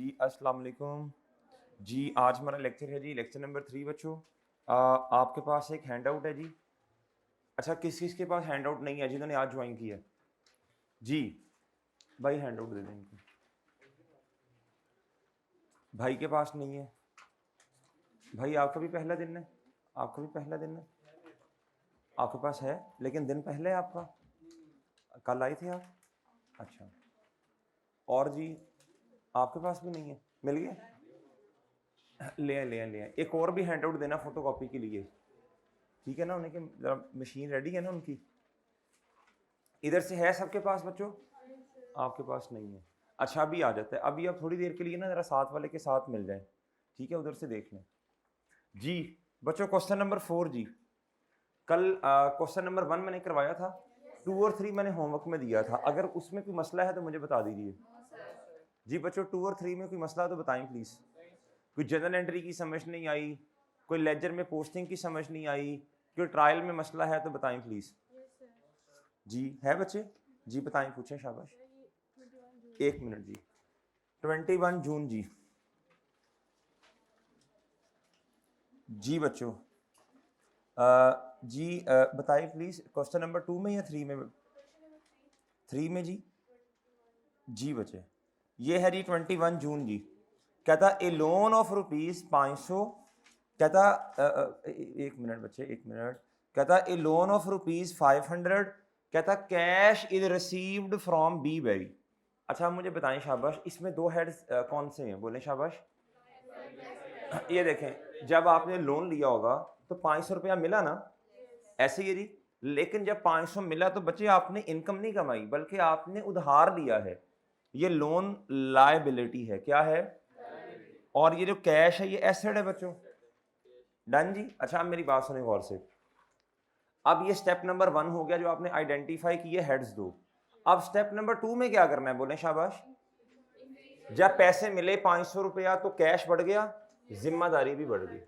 जी अस्सलाम वालेकुम जी। आज हमारा लेक्चर है जी, लेक्चर नंबर 3 बच्चों। आपके पास एक हैंड आउट है जी। अच्छा, किस किस के पास हैंड आउट नहीं है जिन्होंने आज ज्वाइन किया है? जी भाई हैंड आउट दे दें इनको। भाई के पास नहीं है। भाई आपका भी पहला दिन है? आपका भी पहला दिन है? आपके पास है लेकिन दिन पहले है आपका? कल आए थे आप? अच्छा। और जी आपके पास भी नहीं है? मिल गया? ले आए ले आए ले आए। एक और भी हैंड आउट देना फोटो कॉपी के लिए, ठीक है ना? उनकी मशीन रेडी है ना उनकी? इधर से है सबके पास बच्चों? आपके पास नहीं है? अच्छा अभी आ जाता है। अभी आप थोड़ी देर के लिए ना जरा साथ वाले के साथ मिल जाए, ठीक है? उधर से देख लें जी। बच्चों क्वेश्चन नंबर 4 जी। कल क्वेश्चन नंबर 1 मैंने करवाया था, 2 और 3 मैंने होमवर्क में दिया था। अगर उसमें कोई मसला है तो मुझे बता दीजिए जी। बच्चों 2 और 3 में कोई मसला तो बताएं प्लीज़। कोई जनरल एंट्री की समझ नहीं आई, कोई लेजर में पोस्टिंग की समझ नहीं आई, कोई ट्रायल में मसला है तो बताएं प्लीज़ जी। है बच्चे? जी बताएं, पूछें, शाबाश। 1 मिनट जी। 21 जून जी। जी बच्चों जी बताइए प्लीज़, क्वेश्चन नंबर 2 में या 3 में? 3 में जी। जी बच्चे ये है जी 21 जून जी। कहता ए लोन ऑफ ₹500। कहता 1 मिनट बच्चे, 1 मिनट। कहता ए लोन ऑफ ₹500। कहता cash is received from B Berry. अच्छा मुझे बताएं शाबाश, इसमें दो हेड्स कौन से हैं? बोलें शाबाश। ये देखें, जब आपने लोन लिया होगा तो 500 रुपया मिला ना, ऐसे ही जी। लेकिन जब 500 मिला तो बच्चे आपने इनकम नहीं कमाई, बल्कि आपने उधार लिया है। ये लोन लायबिलिटी है। क्या है? और ये जो कैश है ये एसेट है बच्चों। डन जी। अच्छा अब मेरी बात सुने गौर से। अब ये स्टेप नंबर 1 हो गया जो आपने आइडेंटिफाई किए हेड्स दो। अब स्टेप नंबर 2 में क्या करना है? बोले शाबाश। जब पैसे मिले 500 रुपया तो कैश बढ़ गया, जिम्मेदारी भी बढ़ गई,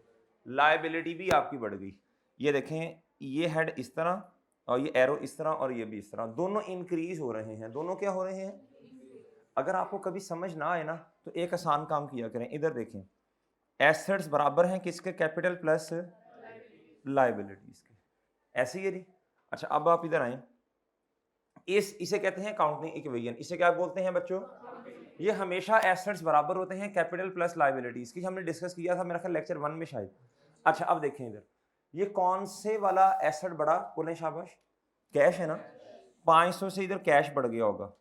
लायबिलिटी भी आपकी बढ़ गई। ये देखें, ये हेड इस तरह और ये एरो इस तरह और ये भी इस तरह, दोनों इंक्रीज हो रहे हैं। दोनों क्या हो रहे हैं? अगर आपको कभी समझ ना आए ना तो एक आसान काम किया करें। इधर देखें, एसेट्स बराबर हैं किसके? कैपिटल प्लस लायबिलिटीज के। ऐसे ही है जी। अच्छा अब आप इधर आए, इसे कहते हैं काउंटिंग इक्वेशन। इसे क्या बोलते हैं बच्चों? ये हमेशा एसेट्स बराबर होते हैं कैपिटल प्लस लायबिलिटीज की। हमने डिस्कस किया था मेरा ख्याल लेक्चर 1 में शायद। अच्छा अब देखें इधर, ये कौन से वाला एसेट बढ़ा? बोले शाबाश। कैश है ना? 500 से इधर कैश बढ़ गया होगा,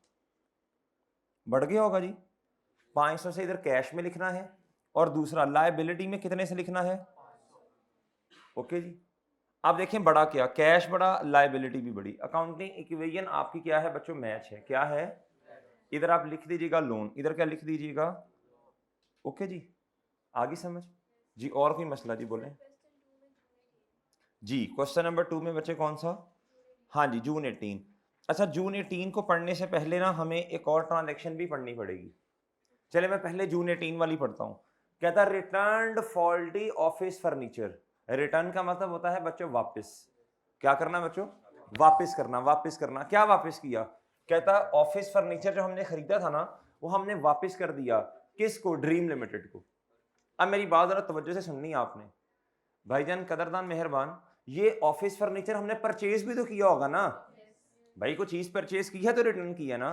बढ़ गया होगा जी। 500 से इधर कैश में लिखना है और दूसरा लायबिलिटी में कितने से लिखना है? ओके जी। अब देखें बड़ा क्या? कैश बड़ा, लायबिलिटी भी बड़ी। अकाउंटिंग इक्वेशन आपकी क्या है बच्चों? मैच है। क्या है? इधर आप लिख दीजिएगा लोन, इधर क्या लिख दीजिएगा? ओके जी, आगे समझ जी। और कोई मसला जी? बोलें जी। क्वेश्चन नंबर 2 में बच्चे कौन सा? हाँ जी, जून 18। अच्छा जून 18 को पढ़ने से पहले ना हमें एक और ट्रांजैक्शन भी पढ़नी पड़ेगी। चले मैं पहले जून 18 वाली पढ़ता हूँ। कहता return faulty office furniture. Return का मतलब होता है बच्चों वापस। क्या करना बच्चों? वापस करना। वापस करना, क्या वापस किया? कहता ऑफिस फर्नीचर जो हमने खरीदा था ना वो हमने वापस कर दिया। किसको? ड्रीम लिमिटेड को। अब मेरी बात जरा तवज्जो से सुननी है आपने, भाईजान कदरदान मेहरबान। ये ऑफिस फर्नीचर हमने परचेज भी तो किया होगा ना भाई। कोई चीज परचेज की है तो रिटर्न किया ना।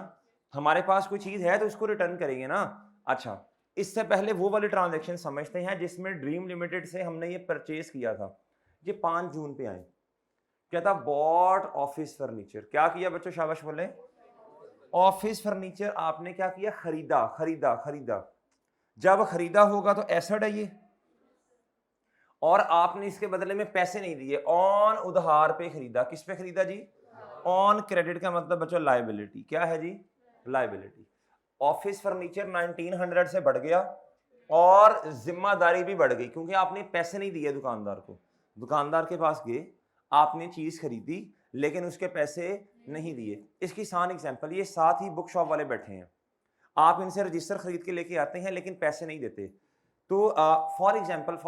हमारे पास कोई चीज है तो उसको रिटर्न करेंगे ना। अच्छा इससे पहले वो वाली ट्रांजैक्शन समझते हैं जिसमें ड्रीम लिमिटेड से हमने ये परचेज किया था। ये 5 जून पे आए। क्या था? Bought office furniture. क्या किया बच्चों? शाबाश बोले। ऑफिस फर्नीचर आपने क्या किया? खरीदा। खरीदा खरीदा। जब खरीदा होगा तो एसेट है ये, और आपने इसके बदले में पैसे नहीं दिए, ऑन उधार पे खरीदा। किस पे खरीदा जी? ऑन क्रेडिट का मतलब बच्चों लायबिलिटी। क्या है जी? लायबिलिटी। ऑफिस फर्नीचर 1900 से बढ़ गया और जिम्मेदारी भी बढ़ गई क्योंकि आपने पैसे नहीं दिए दुकानदार को। दुकानदार के पास गए, आपने चीज खरीदी लेकिन उसके पैसे नहीं दिए। इसकी आसान एग्जांपल, ये साथ ही बुक शॉप वाले बैठे हैं, आप इनसे रजिस्टर खरीद के लेके आते हैं लेकिन पैसे नहीं देते। तो फॉर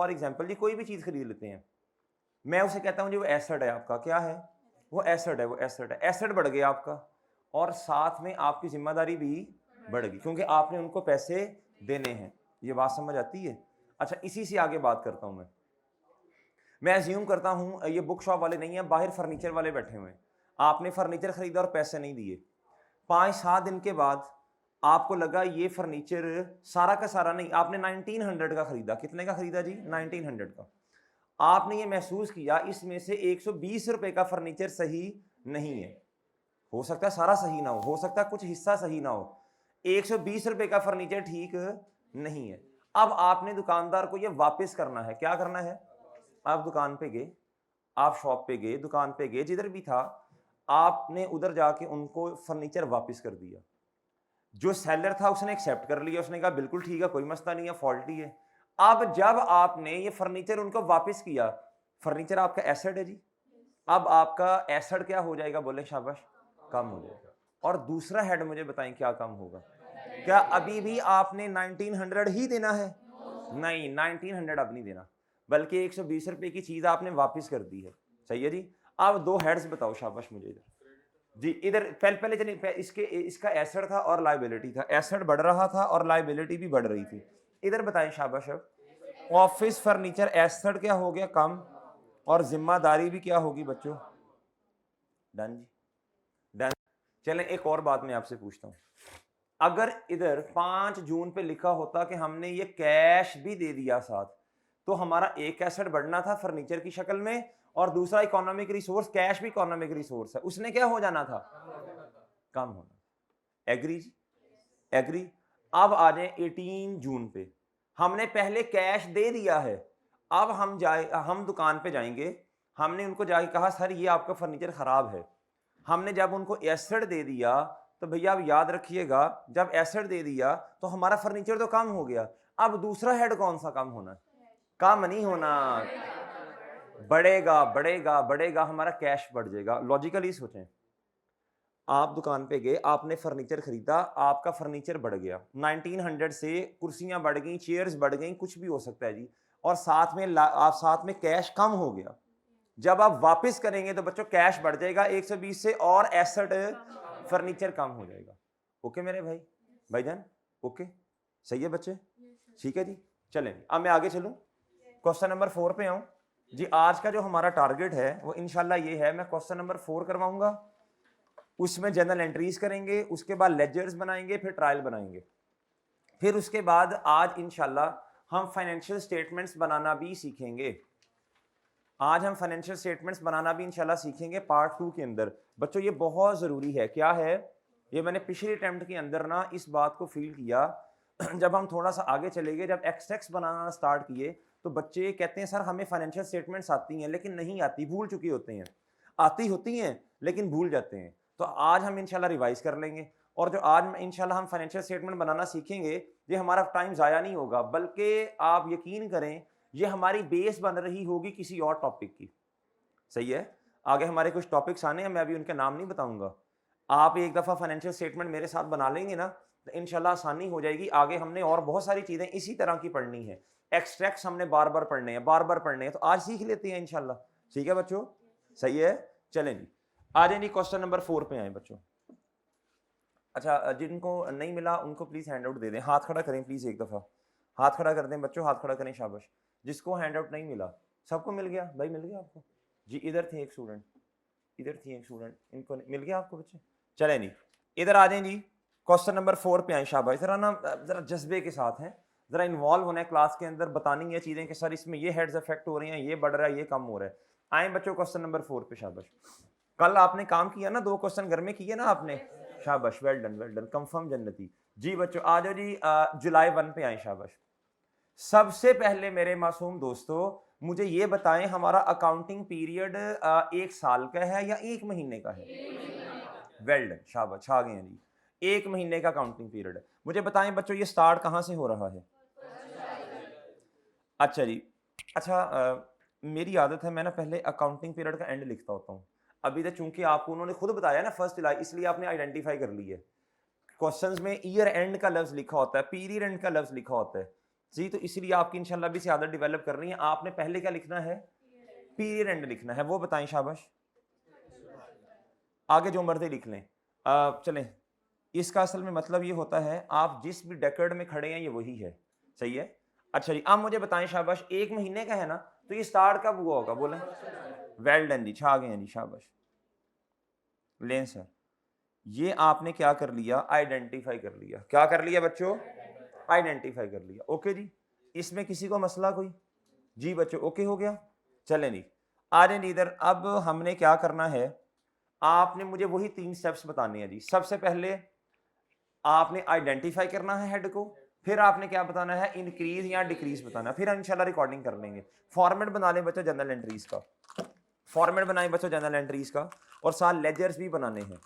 एग्जाम्पल जी कोई भी चीज खरीद लेते हैं, मैं उसे कहता हूं जी वो एसेट है आपका। क्या है? वो एसेट है। वो एसेट है। एसेट बढ़ गया आपका और साथ में आपकी जिम्मेदारी भी बढ़ गई क्योंकि आपने उनको पैसे देने हैं। ये बात समझ आती है? अच्छा, इसी से आगे बात करता हूं मैं एज्यूम करता हूं ये बुक शॉप वाले नहीं है, बाहर फर्नीचर वाले बैठे हुए हैं। आपने फर्नीचर खरीदा और पैसे नहीं दिए। 5-7 दिन के बाद आपको लगा ये फर्नीचर सारा का सारा नहीं, आपने 1900 का खरीदा। कितने का खरीदा जी? 1900 का। आपने ये महसूस किया इसमें से 120 रुपए का फर्नीचर सही नहीं है। हो सकता है सारा सही ना हो सकता है कुछ हिस्सा सही ना हो। 120 रुपए का फर्नीचर ठीक नहीं है। अब आपने दुकानदार को ये वापस करना है। क्या करना है? आप दुकान पे गए, आप शॉप पे गए, दुकान पे गए, जिधर भी था, आपने उधर जाके उनको फर्नीचर वापस कर दिया। जो सेलर था उसने एक्सेप्ट कर लिया, उसने कहा बिल्कुल ठीक है, कोई मसला नहीं है, फॉल्टी है। अब जब आपने ये फर्नीचर उनको वापस किया, फर्नीचर आपका एसेट है जी। अब आपका एसेट क्या हो जाएगा? बोले शाबाश, कम हो जाएगा। और दूसरा हेड मुझे बताएं क्या कम होगा? क्या अभी भी आपने 1900 ही देना है? नहीं, 1900 अब नहीं देना, बल्कि 120 रुपए की चीज आपने वापस कर दी है। सही है जी। अब दो हेड्स बताओ शाबाश मुझे इधर जी। इधर पहले चलिए, इसका एसेट था और लायबिलिटी था। एसेट बढ़ रहा था और लायबिलिटी भी बढ़ रही थी। इधर बताएं शाबाश। अब ऑफिस फर्नीचर एसेट क्या हो गया? कम। और जिम्मेदारी भी क्या होगी बच्चों? डन जी, डन। चलें, एक और बात मैं आपसे पूछता हूं। अगर इधर 5 जून पे लिखा होता कि हमने ये कैश भी दे दिया साथ, तो हमारा एक एसेट बढ़ना था फर्नीचर की शक्ल में, और दूसरा इकोनॉमिक रिसोर्स, कैश भी इकोनॉमिक रिसोर्स है, उसने क्या हो जाना था? कम होना। एग्री जी? एग्री। अब आ जाए 18 जून पे। हमने पहले कैश दे दिया है। अब हम दुकान पे जाएंगे, हमने उनको जाके कहा सर ये आपका फर्नीचर खराब है। हमने जब उनको एसेट दे दिया, तो भैया आप याद रखिएगा, जब एसेट दे दिया तो हमारा फर्नीचर तो कम हो गया। अब दूसरा हेड कौन सा कम होना? कम नहीं होना, बढ़ेगा बढ़ेगा बढ़ेगा, हमारा कैश बढ़ जाएगा। लॉजिकली सोचें, आप दुकान पे गए, आपने फर्नीचर खरीदा, आपका फर्नीचर बढ़ गया 1900 से, कुर्सियां बढ़ गई, चेयर्स बढ़ गई, कुछ भी हो सकता है जी, और साथ में कैश कम हो गया। जब आप वापस करेंगे तो बच्चों कैश बढ़ जाएगा 120 से, और एसेट फर्नीचर कम हो जाएगा। ओके मेरे भाईजान? ओके, सही है बच्चे? ठीक है जी। चलें, अब मैं आगे चलूं, क्वेश्चन नंबर 4 पे आऊं जी। आज का जो हमारा टारगेट है वो इंशाल्लाह ये है, मैं क्वेश्चन नंबर 4 करवाऊंगा, उसमें जनरल एंट्रीज करेंगे, उसके बाद लेजर्स बनाएंगे, फिर ट्रायल बनाएंगे, फिर उसके बाद आज इंशाल्लाह हम फाइनेंशियल स्टेटमेंट्स बनाना भी सीखेंगे। आज हम फाइनेंशियल स्टेटमेंट्स बनाना भी इंशाल्लाह सीखेंगे पार्ट 2 के अंदर। बच्चों ये बहुत ज़रूरी है। क्या है ये? मैंने पिछले अटेम्प्ट के अंदर ना इस बात को फील किया जब हम थोड़ा सा आगे चले गए, जब एक्सटेक्स बनाना स्टार्ट किए, तो बच्चे कहते हैं सर हमें फाइनेंशियल स्टेटमेंट्स आती हैं, लेकिन नहीं आती, भूल चुके होते हैं। आती होती हैं लेकिन भूल जाते हैं। तो आज हम इंशाल्लाह रिवाइज कर लेंगे, और जो आज इंशाल्लाह हम फाइनेंशियल स्टेटमेंट बनाना सीखेंगे, ये हमारा टाइम ज़ाया नहीं होगा, बल्कि आप यकीन करें ये हमारी बेस बन रही होगी किसी और टॉपिक की। सही है? आगे हमारे कुछ टॉपिक्स आने हैं, मैं अभी उनके नाम नहीं बताऊंगा। आप एक दफ़ा फाइनेंशियल स्टेटमेंट मेरे साथ बना लेंगे ना, तो इंशाल्लाह आसानी हो जाएगी। आगे हमने और बहुत सारी चीज़ें इसी तरह की पढ़नी है। एक्सट्रैक्ट्स हमने बार बार पढ़ने हैं, बार बार पढ़ने हैं, तो आज सीख लेते हैं इंशाल्लाह। ठीक है बच्चों? सही है? चलें जी, आ जाए जी, क्वेश्चन नंबर 4 पे आए बच्चों। अच्छा, जिनको नहीं मिला उनको प्लीज़ हैंड आउट दे दें। हाथ खड़ा करें प्लीज़, एक दफ़ा हाथ खड़ा कर दें बच्चों, हाथ खड़ा करें, शाबाश। जिसको हैंड आउट नहीं मिला, सबको मिल गया भाई? मिल गया आपको जी? इधर थे एक स्टूडेंट, इधर थी एक स्टूडेंट, इनको मिल गया आपको बच्चे? चले नहीं, इधर आ जाएं जी, क्वेश्चन नंबर 4 पे आए। शाबाश, जरा ना जरा जज्बे के साथ हैं, जरा इन्वॉल्व होना है क्लास के अंदर, बतानी है चीज़ें कि सर इसमें ये हेड्स इफेक्ट हो रही हैं, ये बढ़ रहा है, ये कम हो रहा है। आए बच्चों क्वेश्चन नंबर 4 पे। शाबाश, कल आपने काम किया ना, 2 क्वेश्चन घर में किए ना आपने? शाबाश, वेल डन, कंफर्म जन्नती जी। बच्चों आ जाओ जी, जुलाई 1 पे आए। शाबाश। सबसे पहले मेरे मासूम दोस्तों मुझे ये बताएं, हमारा अकाउंटिंग पीरियड 1 साल का है या 1 महीने का है? वेल डन, शाबाश, छा गए हैं जी। 1 महीने का अकाउंटिंग पीरियड है। मुझे बताएं बच्चों ये स्टार्ट कहां से हो रहा है? अच्छा जी। अच्छा, मेरी आदत है मैं ना पहले अकाउंटिंग पीरियड का एंड लिखता होता हूँ। अभी तक चूंकि आपको उन्होंने खुद बताया ना 1 जुलाई, इसलिए आपने आइडेंटिफाई कर ली है। क्वेश्चंस में ईयर एंड का लफ्ज लिखा होता है, पीरियड एंड का लफ्ज लिखा होता है जी, तो इसलिए आपकी इंशाल्लाह भी से आदत डेवलप करनी है। आपने पहले क्या लिखना है? पीरियड एंड लिखना है, वो बताएं शाबाश। आगे जो मर्जी लिख लें। चलें, इसका असल में मतलब ये होता है आप जिस भी डेकेड में खड़े हैं ये वही है, सही है। अच्छा जी, अब मुझे बताएं शाबाश, 1 महीने का है ना, तो ये स्टार्ट कब हुआ होगा, बोलें। वेल डन जी, छा गए हैं जी, शाबाश। लें सर, ये आपने क्या कर लिया, आइडेंटिफाई कर लिया। क्या कर लिया बच्चों, आइडेंटिफाई कर लिया। ओके जी, इसमें किसी को मसला कोई, जी बच्चों ओके हो गया। चलें जी, आ रहे इधर। अब हमने क्या करना है, आपने मुझे वही 3 स्टेप्स बताने हैं जी। सबसे पहले आपने आइडेंटिफाई करना है हेड को, फिर आपने क्या बताना है, इंक्रीज या डिक्रीज बताना है, फिर इंशाल्लाह रिकॉर्डिंग कर लेंगे। फॉर्मेट बना लें बच्चों जनरल एंट्रीज का, फॉर्मेट बनाएं बच्चों जनरल एंट्रीज का, और साथ लेजर्स भी बनाने हैं।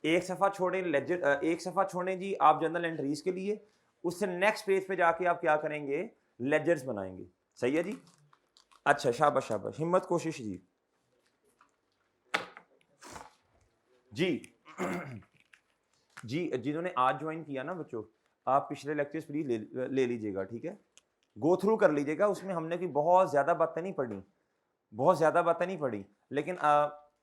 एक सफ़ा छोड़ें लेजर, एक सफ़ा छोड़ें जी आप जनरल एंट्रीज के लिए, उससे नेक्स्ट पेज पे जाके आप क्या करेंगे, लेजर्स बनाएंगे। सही है जी। अच्छा शाबाश शाबाश, हिम्मत कोशिश जी। जी जी, जिन्होंने आज ज्वाइन किया ना बच्चों, आप पिछले लेक्चर्स प्लीज ले लीजिएगा, ठीक है, गो थ्रू कर लीजिएगा। उसमें हमने कोई बहुत ज़्यादा बातें नहीं पढ़ी, बहुत ज़्यादा बातें नहीं पढ़ी, लेकिन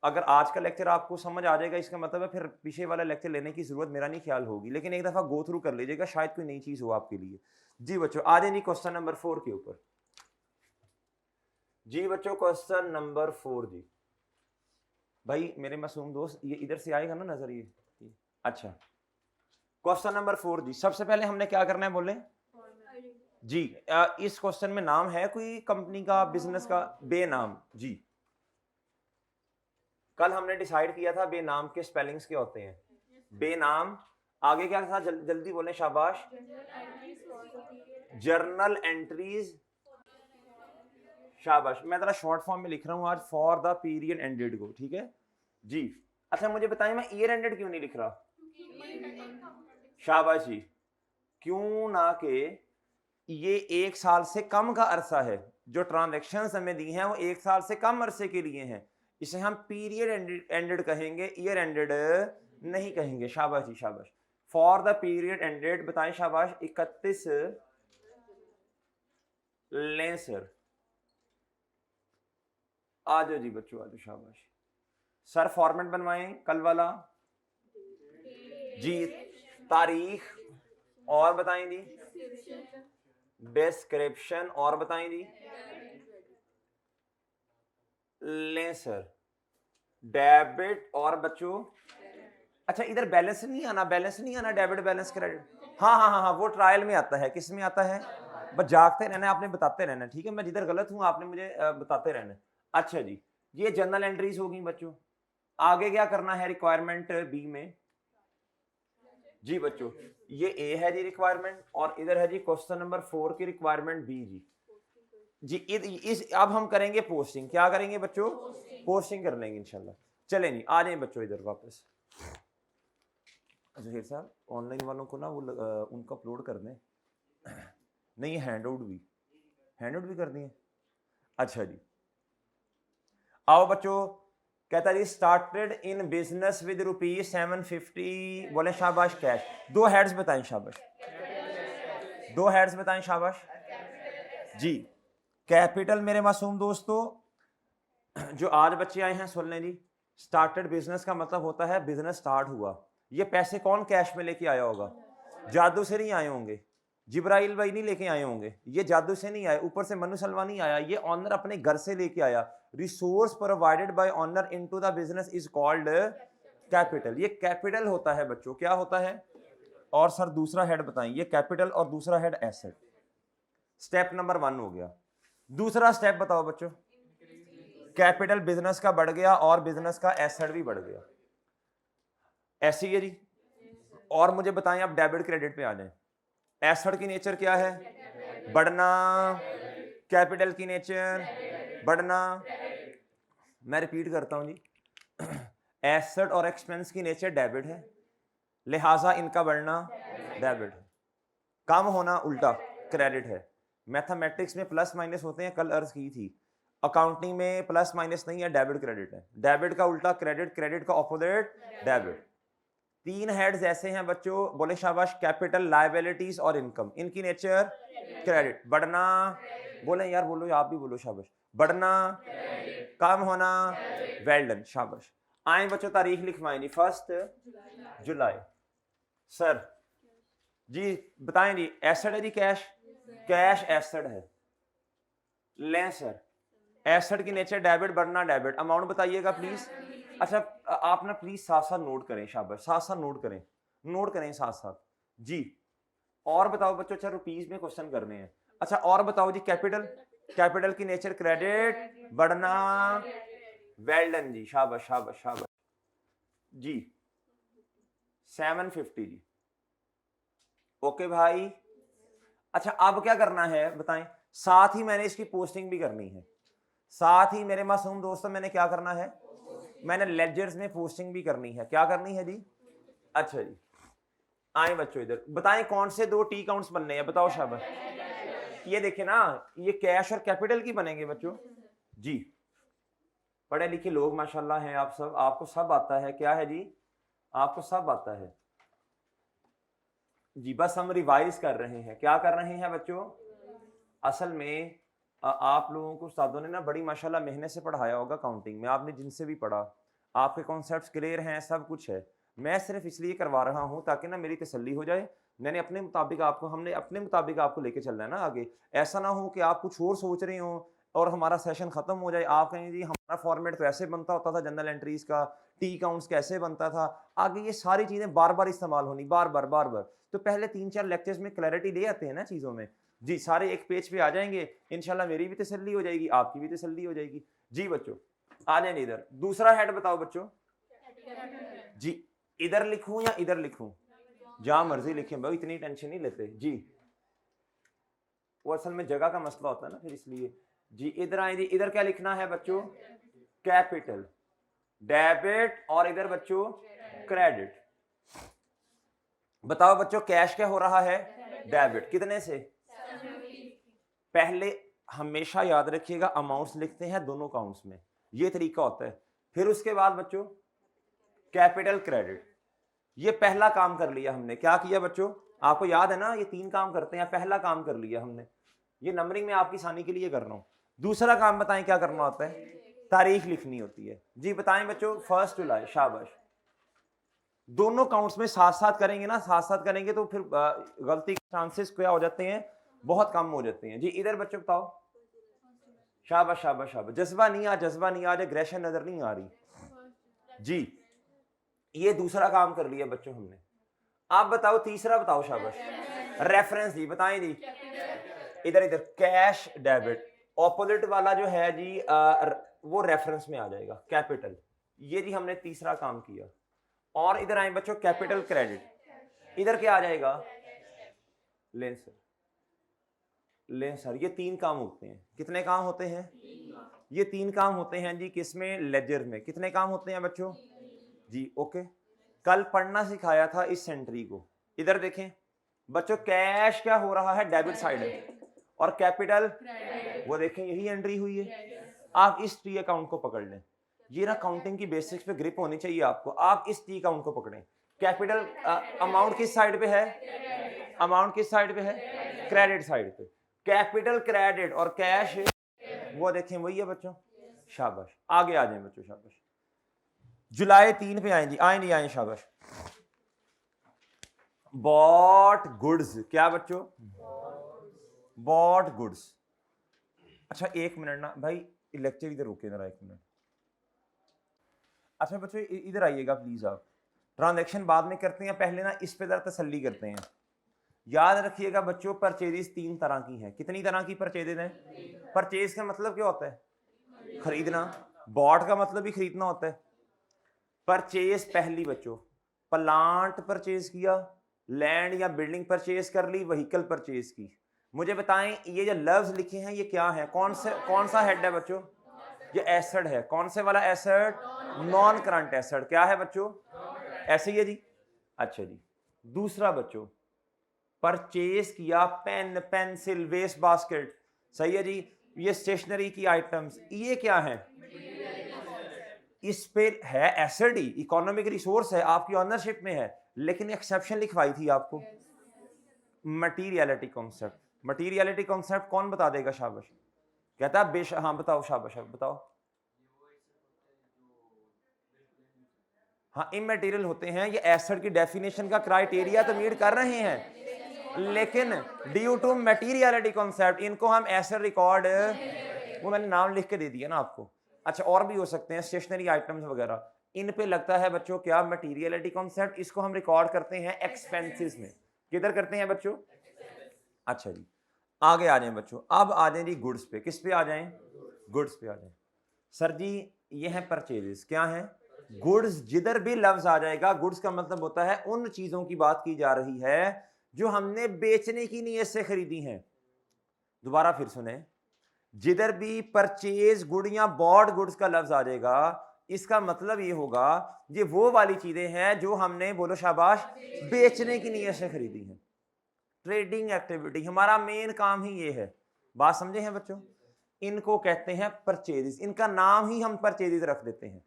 अगर आज का लेक्चर आपको समझ आ जाएगा, इसका मतलब है फिर पीछे वाला लेक्चर लेने की ज़रूरत मेरा नहीं ख्याल होगी, लेकिन एक दफ़ा गो थ्रू कर लीजिएगा, शायद कोई नई चीज़ हो आपके लिए। जी बच्चों, आ जाए नहीं क्वेश्चन नंबर 4 के ऊपर। जी बच्चों, क्वेश्चन नंबर 4 जी। भाई मेरे मासूम दोस्त, ये इधर से आएगा ना नजर, ये अच्छा। क्वेश्चन नंबर 4 जी, सबसे पहले हमने क्या करना है बोले जी। इस क्वेश्चन में नाम है कोई कंपनी का, बिजनेस का, बेनाम जी। कल हमने डिसाइड किया था बेनाम के स्पेलिंग्स क्या होते हैं, बेनाम। आगे क्या था, जल्दी बोले शाबाश, जर्नल एंट्रीज, शाबाश। मैं जरा शॉर्ट फॉर्म में लिख रहा हूं आज, फॉर द पीरियड एंडेड को, ठीक है जी। अच्छा मुझे बताएं, मैं ईयर एंडेड क्यों नहीं लिख रहा, शाबाश जी, क्यों ना के ये 1 साल से कम का अरसा है, जो ट्रांजैक्शंस हमें दी हैं वो 1 साल से कम अरसे के लिए हैं, इसे हम पीरियड एंडेड कहेंगे, ईयर एंडेड नहीं कहेंगे। शाबाश जी शाबाश। फॉर द पीरियड एंडेड बताएं शाबाश, 31 लें सर, आ जाओ जी बच्चों, आ जाओ, शाबाश सर। फॉर्मेट बनवाएं कल वाला जी, तारीख, और बताएं जी डिस्क्रिप्शन, और बताएं जी, लें सर डेबिट, और बच्चों अच्छा इधर बैलेंस नहीं आना, बैलेंस नहीं आना, डेबिट बैलेंस क्रेडिट, हाँ हाँ हाँ हाँ, वो ट्रायल में आता है। किस में आता है, बस जागते रहना, आपने बताते रहना, ठीक है, मैं जिधर गलत हूं आपने मुझे बताते रहना। अच्छा जी, ये जनरल एंट्रीज होगी बच्चों। आगे क्या करना है, रिक्वायरमेंट बी में जी बच्चों, ये ए है जी रिक्वायरमेंट, और इधर है जी क्वेश्चन नंबर 4 की रिक्वायरमेंट बी जी। जी इस अब हम करेंगे पोस्टिंग, क्या करेंगे बच्चों, पोस्टिंग कर लेंगे इंशाल्लाह। चलें जी, आ जाए बच्चों इधर वापस। जहीर साहब ऑनलाइन वालों को ना वो उनको अपलोड कर दें, नहीं हैंड आउट भी कर दिए। अच्छा जी, आओ बच्चों, कहता जी स्टार्टेड इन बिजनेस विद ₹750, बोले शाबाश कैश। 2 हेड्स बताएं शाबाश, 2 हेड्स बताएं शाबाश जी। कैपिटल मेरे मासूम दोस्तों, जो आज बच्चे आए हैं सुन लें जी, स्टार्टेड बिजनेस का मतलब होता है बिजनेस स्टार्ट हुआ। ये पैसे कौन कैश में लेके आया होगा, जादू से नहीं आए होंगे, जिब्राइल भाई नहीं लेके आए होंगे, ये जादू से नहीं आए, ऊपर से मनु सलवा नहीं आया, ये ऑनर अपने घर से लेके आया। Resource provided by honour into the business is called capital. ये कैपिटल होता है बच्चों, क्या होता है, और सर दूसरा हेड बताएं, ये कैपिटल और दूसरा हेड एसेट। स्टेप नंबर 1 हो गया। दूसरा स्टेप बताओ बच्चों, कैपिटल बिजनेस का बढ़ गया और बिजनेस का एसेट भी बढ़ गया, ऐसी है जी। और मुझे बताएं आप डेबिट क्रेडिट पे आ जाएं। एसेट की नेचर क्या है, बढ़ना, कैपिटल की नेचर बढ़ना। मैं रिपीट करता हूं जी, एसेट और एक्सपेंस की नेचर डेबिट है, लिहाजा इनका बढ़ना डेबिट है, कम होना उल्टा क्रेडिट है। मैथमेटिक्स में प्लस माइनस होते हैं, कल अर्ज की थी। अकाउंटिंग में प्लस माइनस नहीं है, डेबिट क्रेडिट है। डेबिट का उल्टा क्रेडिट, क्रेडिट का ऑपोजिट डेबिट। 3 हेड्स ऐसे हैं बच्चों, बोले शाबाश, कैपिटल, लायबिलिटीज और इनकम। इनकी नेचर क्रेडिट, बढ़ना, बोले यार बोलो, आप भी बोलो शाबाश, बढ़ना, कम होना, वेल डन, शाबाश। आए बच्चों तारीख लिखवाएं जी, 1 जुलाई। सर जी बताएं जी, एसेट है जी कैश, कैश एसेट है, लें सर। एसेट की नेचर डेबिट बढ़ना डेबिट, अमाउंट बताइएगा प्लीज। अच्छा आप ना प्लीज साथ साथ नोट करें, शाबाश, साथ साथ नोट करें, नोट करें साथ साथ जी। और बताओ बच्चों, अच्छा रुपीज में क्वेश्चन करने हैं। अच्छा और बताओ जी, कैपिटल, कैपिटल की नेचर क्रेडिट बढ़ना, वेल डन जी, शाबाश शाबाश शाबाश जी। 750 जी, ओके भाई। अच्छा अब क्या करना है बताएं, साथ ही मैंने इसकी पोस्टिंग भी करनी है, साथ ही मेरे मासूम दोस्तों मैंने क्या करना है, मैंने लेजर्स में पोस्टिंग भी करनी है। क्या करनी है जी? अच्छा जी आए बच्चों इधर, बताएं कौन से दो टी काउंट्स बनने हैं, बताओ शाबाश। ये देखे ना, ये कैश और कैपिटल की बनेंगे बच्चों जी। पढ़े लिखे लोग माशाल्लाह हैं आप सब, आपको सब आता है, क्या है जी, आपको सब आता है जी। बस हम रिवाइज कर रहे हैं, क्या कर रहे हैं बच्चों? असल में आप लोगों को उस्तादों ने ना बड़ी माशाल्लाह मेहनत से पढ़ाया होगा काउंटिंग में, आपने जिनसे भी पढ़ा आपके कॉन्सेप्ट्स क्लियर हैं, सब कुछ है। मैं सिर्फ इसलिए करवा रहा हूं ताकि ना मेरी तसल्ली हो जाए, मैंने अपने मुताबिक आपको, हमने अपने मुताबिक आपको लेके चलना है ना आगे। ऐसा ना हो कि आप कुछ और सोच रहे हो और हमारा सेशन खत्म हो जाए, आप कहें जी हमारा फॉर्मेट तो ऐसे बनता होता था जनरल एंट्रीज का, टी काउंट्स कैसे बनता था, आगे ये सारी चीजें बार बार इस्तेमाल होनी, बार बार बार बार। तो पहले 3-4 लेक्चर्स में क्लैरिटी ले आते हैं ना चीजों में जी, सारे एक पेज पे आ जाएंगे, इंशाल्लाह मेरी भी तसल्ली हो जाएगी, आपकी भी तसल्ली हो जाएगी जी। बच्चों आ जाए इधर, दूसरा हेड बताओ बच्चों जी। इधर लिखूं या इधर लिखूं? जहां मर्जी लिखें भाई, इतनी टेंशन नहीं लेते जी, वो असल में जगह का मसला होता है ना फिर इसलिए जी। इधर आए जी, इधर क्या लिखना है बच्चों? कैपिटल, डेबिट, और इधर बच्चों क्रेडिट। बताओ बच्चों कैश क्या हो रहा है? डेबिट, कितने से? पहले हमेशा याद रखिएगा अमाउंट्स लिखते हैं दोनों अकाउंट्स में, ये तरीका होता है। फिर उसके बाद बच्चों कैपिटल क्रेडिट, ये पहला काम कर लिया हमने। क्या किया बच्चों? आपको याद है ना, ये 3 काम करते हैं, पहला काम कर लिया हमने, ये नंबरिंग में आपकी आसानी के लिए कर रहा हूं। दूसरा काम बताएं क्या करना होता है? तारीख लिखनी होती है जी। बताएं बच्चों, 1 जुलाई, शाबाश। दोनों काउंट्स में साथ साथ करेंगे ना, साथ साथ करेंगे तो फिर गलती के चांसेस क्या हो जाते हैं, बहुत कम हो जाते हैं जी। इधर बच्चों बताओ, शाबाश शाबाश शाबाश, जज्बा नहीं आ, जज्बा नहीं आ, एग्रेशन नजर नहीं आ रही जी। ये दूसरा काम कर लिया बच्चों हमने। आप बताओ तीसरा, बताओ शाबाश। रेफरेंस जी, बताएं जी। इधर इधर कैश डेबिट, ऑपोजिट वाला जो है जी वो रेफरेंस में आ जाएगा, कैपिटल। ये जी हमने तीसरा काम किया। और इधर आए बच्चों कैपिटल क्रेडिट, इधर क्या आ जाएगा? लें सर, लें सर, ये 3 काम होते हैं। कितने काम होते हैं? ये 3 काम होते हैं जी, किसमें? लेजर में। कितने काम होते हैं बच्चों जी? ओके, कल पढ़ना सिखाया था इस सेंट्री को। इधर देखें बच्चों, कैश क्या हो रहा है? डेबिट साइड है, और कैपिटल वो देखें यही एंट्री हुई है। आप इस टी अकाउंट को पकड़ लें, ये ना काउंटिंग की बेसिक्स पे ग्रिप होनी चाहिए आपको। आप इस टी अकाउंट को पकड़ें। कैपिटल अमाउंट किस साइड पे है? अमाउंट किस साइड पे है? क्रेडिट साइड पे। कैपिटल क्रेडिट और कैश वो देखें वही है बच्चों, शाबाश। आगे आ जाए बच्चों, शाबाश। जुलाई 3 पे आए जी, आए नहीं आए, शाबाश। बॉट गुड्स, क्या बच्चों? Bought goods. अच्छा एक मिनट ना भाई, लेक्चर इधर रुके जरा, एक मिनट। अच्छा बच्चों इधर आइएगा प्लीज आप, ट्रांजैक्शन बाद में करते हैं, पहले ना इस पे जरा तसल्ली करते हैं। याद रखिएगा बच्चों, परचेजेस 3 तरह की हैं। कितनी तरह की परचेजेस हैं? परचेज का मतलब क्या होता है? खरीदना। बॉट का मतलब भी खरीदना होता है। परचेज पहली बच्चों, प्लांट परचेज किया, लैंड या बिल्डिंग परचेज कर ली, व्हीकल परचेज की। मुझे बताएं ये जो लफ्ज लिखे हैं ये क्या है? कौन सा हेड है बच्चों? ये एसेट है। कौन से वाला एसेट? Non current asset. क्या है बच्चों? ऐसे ही है जी। अच्छा जी, दूसरा बच्चों, परचेज किया पेन, पेंसिल, वेस्ट बास्केट, सही है जी। ये स्टेशनरी की आइटम्स, ये क्या है? इस पे है एसेट ही, इकोनॉमिक रिसोर्स है, आपकी ऑनरशिप में है, लेकिन एक्सेप्शन लिखवाई थी आपको, मटीरियलिटी कॉन्सेप्ट। मटीरियलिटी कॉन्सेप्ट कौन बता देगा? शाबाश। कहता है हाँ बताओ, शाबाश बताओ। हाँ इमेटीरियल होते हैं, ये एसिड की डेफिनेशन का क्राइटेरिया तो मीट कर रहे हैं, लेकिन ड्यू टू मटेरियलिटी कॉन्सेप्ट इनको हम एसिड रिकॉर्ड, वो मैंने नाम लिख के दे दिया ना आपको। अच्छा और भी हो सकते हैं स्टेशनरी आइटम्स वगैरह, इन पे लगता है बच्चों क्या मटेरियलिटी कॉन्सेप्ट, इसको हम रिकॉर्ड करते हैं एक्सपेंसेस में। किधर करते हैं बच्चों? अच्छा जी आगे आ जाएं बच्चों, अब आ जाएं जी गुड्स पे। किस पे आ जाएं? गुड्स पे आ जाएं। सर जी ये है परचेजेस, क्या है? गुड्स। जिधर भी लफ्ज आ जाएगा गुड्स का मतलब होता है उन चीजों की बात की जा रही है जो हमने बेचने की नीयत से खरीदी हैं। दोबारा फिर सुने, जिधर भी परचेज गुड या बॉड गुड्स का लफ्ज आ जाएगा इसका मतलब ये होगा ये वो वाली चीजें हैं जो हमने, बोलो शाबाश, बेचने की नीयत से खरीदी हैं। ट्रेडिंग एक्टिविटी, हमारा मेन काम ही ये है। बात समझे हैं बच्चों? इनको कहते हैं परचेजेस, इनका नाम ही हम परचेजेस रख देते हैं।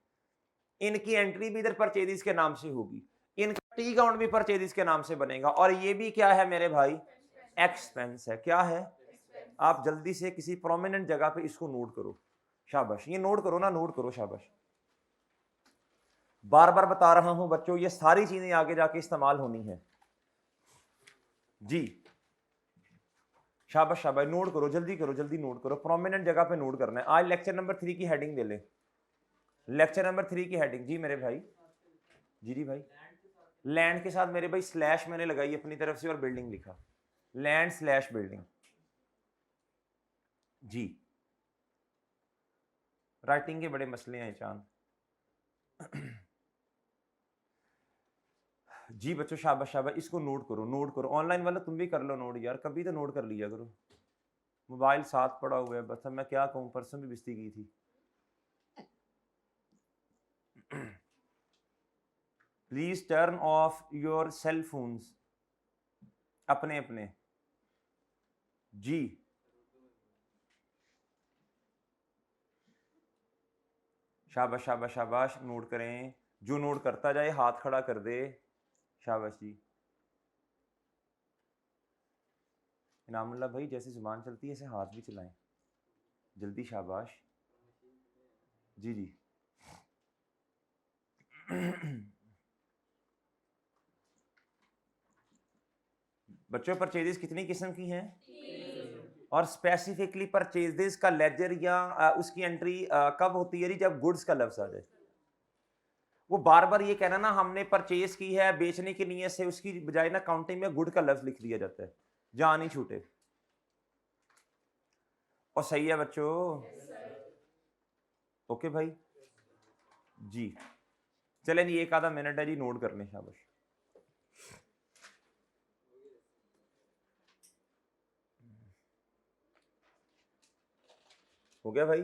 इनकी एंट्री भी इधर परचेजेस के नाम से होगी, इनका टी अकाउंट भी परचेजेस के नाम से बनेगा, और ये भी क्या है मेरे भाई? एक्सपेंस है। क्या है? आप जल्दी से किसी प्रोमिनेंट जगह पे इसको नोट करो, शाबाश। ये नोट करो ना, नोट करो, शाबाश। बार बार बता रहा हूं बच्चों, ये सारी चीजें आगे जाके इस्तेमाल होनी है जी। शाबाश शाबाश, नोट करो, जल्दी करो, जल्दी नोट करो, प्रोमिनेंट जगह पे नोट करना है। आज लेक्चर नंबर 3 की हेडिंग दे ले, लेक्चर नंबर 3 की हेडिंग जी मेरे भाई। जी भाई, लैंड के साथ मेरे भाई स्लैश मैंने लगाई अपनी तरफ से और बिल्डिंग लिखा, लैंड स्लैश बिल्डिंग जी। राइटिंग के बड़े मसले हैं चांद जी बच्चों, शाबाश शाबाश, इसको नोट करो, नोट करो। ऑनलाइन वाला तुम भी कर लो नोट यार, कभी तो नोट कर लिया करो। मोबाइल साथ पड़ा हुआ है बस, अब मैं क्या कहूँ, परसों भी बिस्ती की थी। Please turn off your cell phones, अपने अपने जी। शाबाश शाबाश शाबाश, नोट करें, जो नोट करता जाए हाथ खड़ा कर दे, शाबाश जी। इनामुल्लाह भाई जैसे जुबान चलती है ऐसे हाथ भी चलाएं जल्दी, शाबाश जी जी। बच्चों परचेजेस कितनी किस्म की हैं? और स्पेसिफिकली परचेजेस का लेजर या उसकी एंट्री कब होती है? जब गुड्स का लफ्ज आ जाए। वो बार बार ये कहना ना हमने परचेज की है बेचने की नीयत से, उसकी बजाय ना काउंटिंग में गुड का लफ्ज लिख दिया जाता है, जान ही छूटे। और सही है बच्चों? ओके भाई जी। चलें जी, एक आधा मिनट है जी, नोट करने, शाबाश। हो गया भाई?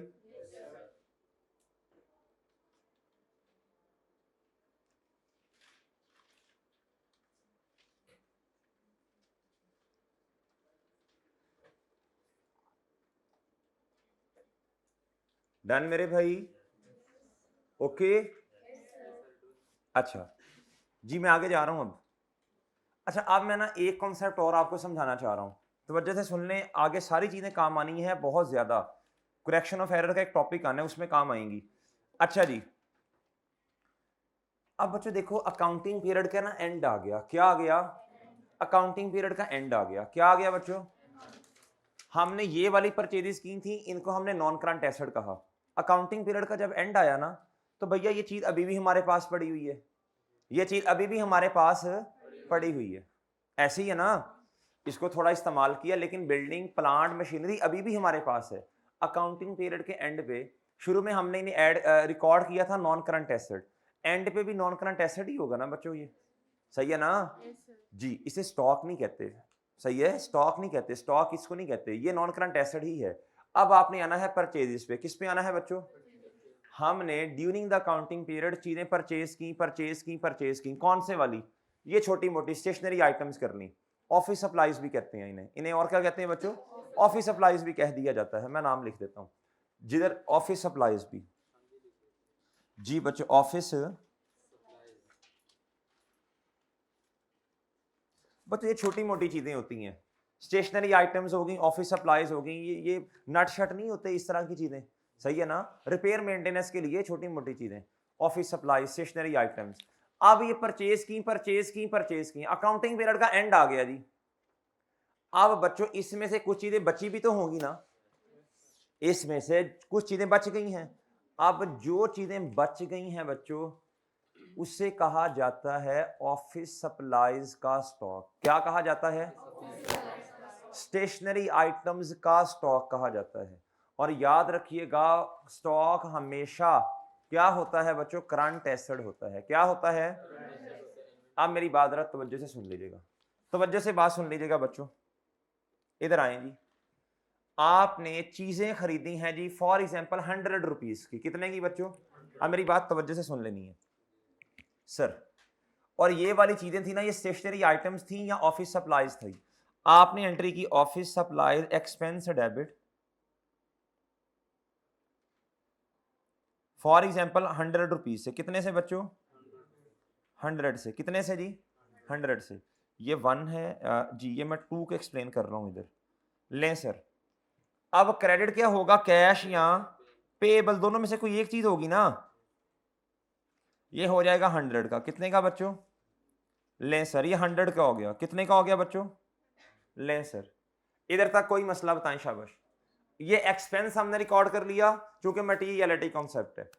डन मेरे भाई? ओके अच्छा जी, मैं आगे जा रहा हूं अब। अच्छा अब मैं ना एक कॉन्सेप्ट और आपको समझाना चाह रहा हूं, तो वजह से सुन लें, आगे सारी चीजें काम आनी है बहुत ज्यादा। करेक्शन ऑफ एरर का एक टॉपिक आना है, उसमें काम आएंगी। अच्छा जी, अब बच्चों देखो, अकाउंटिंग पीरियड का ना एंड आ गया। क्या आ गया? अकाउंटिंग पीरियड का एंड आ गया। क्या आ गया बच्चों? हमने ये वाली परचेजेस की थी, इनको हमने नॉन करंट एसेट कहा। अकाउंटिंग पीरियड का जब एंड आया ना, तो भैया ये चीज अभी भी हमारे पास पड़ी हुई है, ये चीज अभी भी हमारे पास पड़ी हुई है। ऐसे ही है ना, इसको थोड़ा इस्तेमाल किया, लेकिन बिल्डिंग प्लांट मशीनरी अभी भी हमारे पास है। अकाउंटिंग पीरियड के एंड पे, शुरू में हमने इन्हें ऐड रिकॉर्ड किया था नॉन करंट एसेट, एंड पे भी नॉन करंट एसेट ही होगा ना बच्चों, ये सही है ना? जी, इसे स्टॉक नहीं कहते, सही है, स्टॉक नहीं कहते, स्टॉक इसको नहीं कहते, ये नॉन करंट एसेट ही है। अब आपने आना है परचेजेस पे। किस पे आना है बच्चों? हमने ड्यूरिंग द अकाउंटिंग पीरियड चीजें परचेज की, परचेज की, परचेज की। कौन से वाली? ये छोटी मोटी स्टेशनरी आइटम्स करनी, ऑफिस सप्लाईज भी कहते हैं इन्हें। इन्हें और क्या कहते हैं बच्चों? ऑफिस सप्लाईज भी कह दिया जाता है। मैं नाम लिख देता हूं जिधर ऑफिस सप्लाईज भी जी बच्चों, ऑफिस बच्चों, ये छोटी मोटी चीजें होती हैं, स्टेशनरी आइटम्स होगी, ऑफिस सप्लाईज होगी, ये नट शट नहीं होते, इस तरह की चीजें, सही है ना? रिपेयर मेंटेनेंस के लिए छोटी मोटी चीजें, ऑफिस सप्लाई, स्टेशनरी आइटम्स। अब ये परचेज की, अकाउंटिंग पीरियड का एंड आ गया जी। अब बच्चों इसमें से कुछ चीजें बची भी तो होंगी ना, इसमें से कुछ चीजें बच गई हैं। अब जो चीजें बच गई हैं बच्चों, उसे कहा जाता है ऑफिस सप्लाईज का स्टॉक। क्या कहा जाता है? स्टेशनरी आइटम्स का स्टॉक कहा जाता है। और याद रखिएगा, स्टॉक हमेशा क्या होता है बच्चों? करंट एसेट होता है। क्या होता है? अब मेरी बात जरा तवज्जो से सुन लीजिएगा, तवज्जो से बात सुन लीजिएगा बच्चों, इधर आए जी। आपने चीजें खरीदी हैं जी, फॉर एग्जाम्पल 100 रुपीज की। कितने की बच्चों? अब मेरी बात तवज्जो से सुन लेनी है सर। और ये वाली चीजें थी ना, ये स्टेशनरी आइटम्स थी या ऑफिस सप्लाईज थी? आपने एंट्री की office supplies expense debit, for example 100 rupees से। कितने से बच्चों? 100 से। कितने से जी? 100 से। ये 1 है जी, ये मैं 2 को एक्सप्लेन कर रहा हूं इधर। लें सर, अब क्रेडिट क्या होगा? कैश या पेएबल, दोनों में से कोई एक चीज होगी ना। ये हो जाएगा 100 का। कितने का बच्चों? लें सर, ये 100 का हो गया। कितने का हो गया बच्चों? लें सर, इधर तक कोई मसला बताएं? शाबाश। ये एक्सपेंस हमने रिकॉर्ड कर लिया क्योंकि मटीरियलिटी कॉन्सेप्ट है।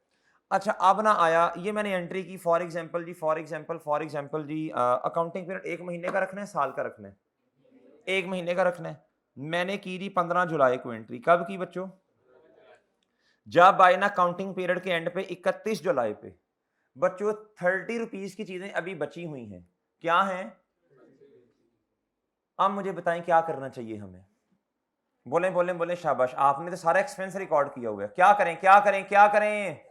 अच्छा, अब ना आया, ये मैंने एंट्री की फॉर एग्जांपल जी, अकाउंटिंग पीरियड 1 महीने का रखना है, साल का रखना है? 1 महीने का रखना है। मैंने की जी 15 जुलाई को एंट्री। कब की बच्चों? जब आए ना काउंटिंग पीरियड के एंड पे 31 जुलाई पे। बच्चों 30 रुपीज की चीजें अभी बची हुई हैं। क्या हैं? अब मुझे बताएं क्या करना चाहिए हमें? बोले बोले बोले शाबाश। आपने तो सारा एक्सपेंस रिकॉर्ड किया हुआ है। क्या करें क्या करें क्या करें?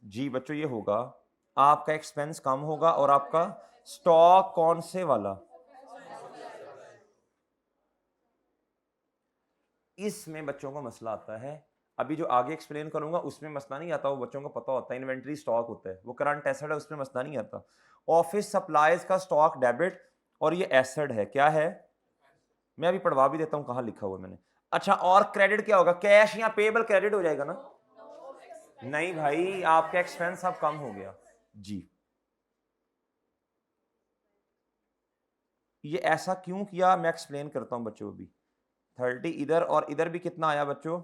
जी बच्चों, ये होगा आपका एक्सपेंस कम होगा और आपका स्टॉक कौन से वाला? इसमें बच्चों को मसला आता है। अभी जो आगे एक्सप्लेन करूंगा उसमें मसला नहीं आता, वो बच्चों को पता होता है। इन्वेंट्री स्टॉक होता है, वो करंट एसेट है, उसमें मसला नहीं आता। ऑफिस सप्लाईज का स्टॉक डेबिट, और ये एसेट है। क्या है? मैं अभी पढ़वा भी देता हूं कहां लिखा हुआ मैंने। अच्छा, और क्रेडिट क्या होगा? कैश या पेएबल क्रेडिट हो जाएगा ना? नहीं भाई, आपका एक्सपेंस अब कम हो गया जी। ये ऐसा क्यों किया मैं एक्सप्लेन करता हूं बच्चों। अभी 30 इधर, और इधर भी कितना आया बच्चों?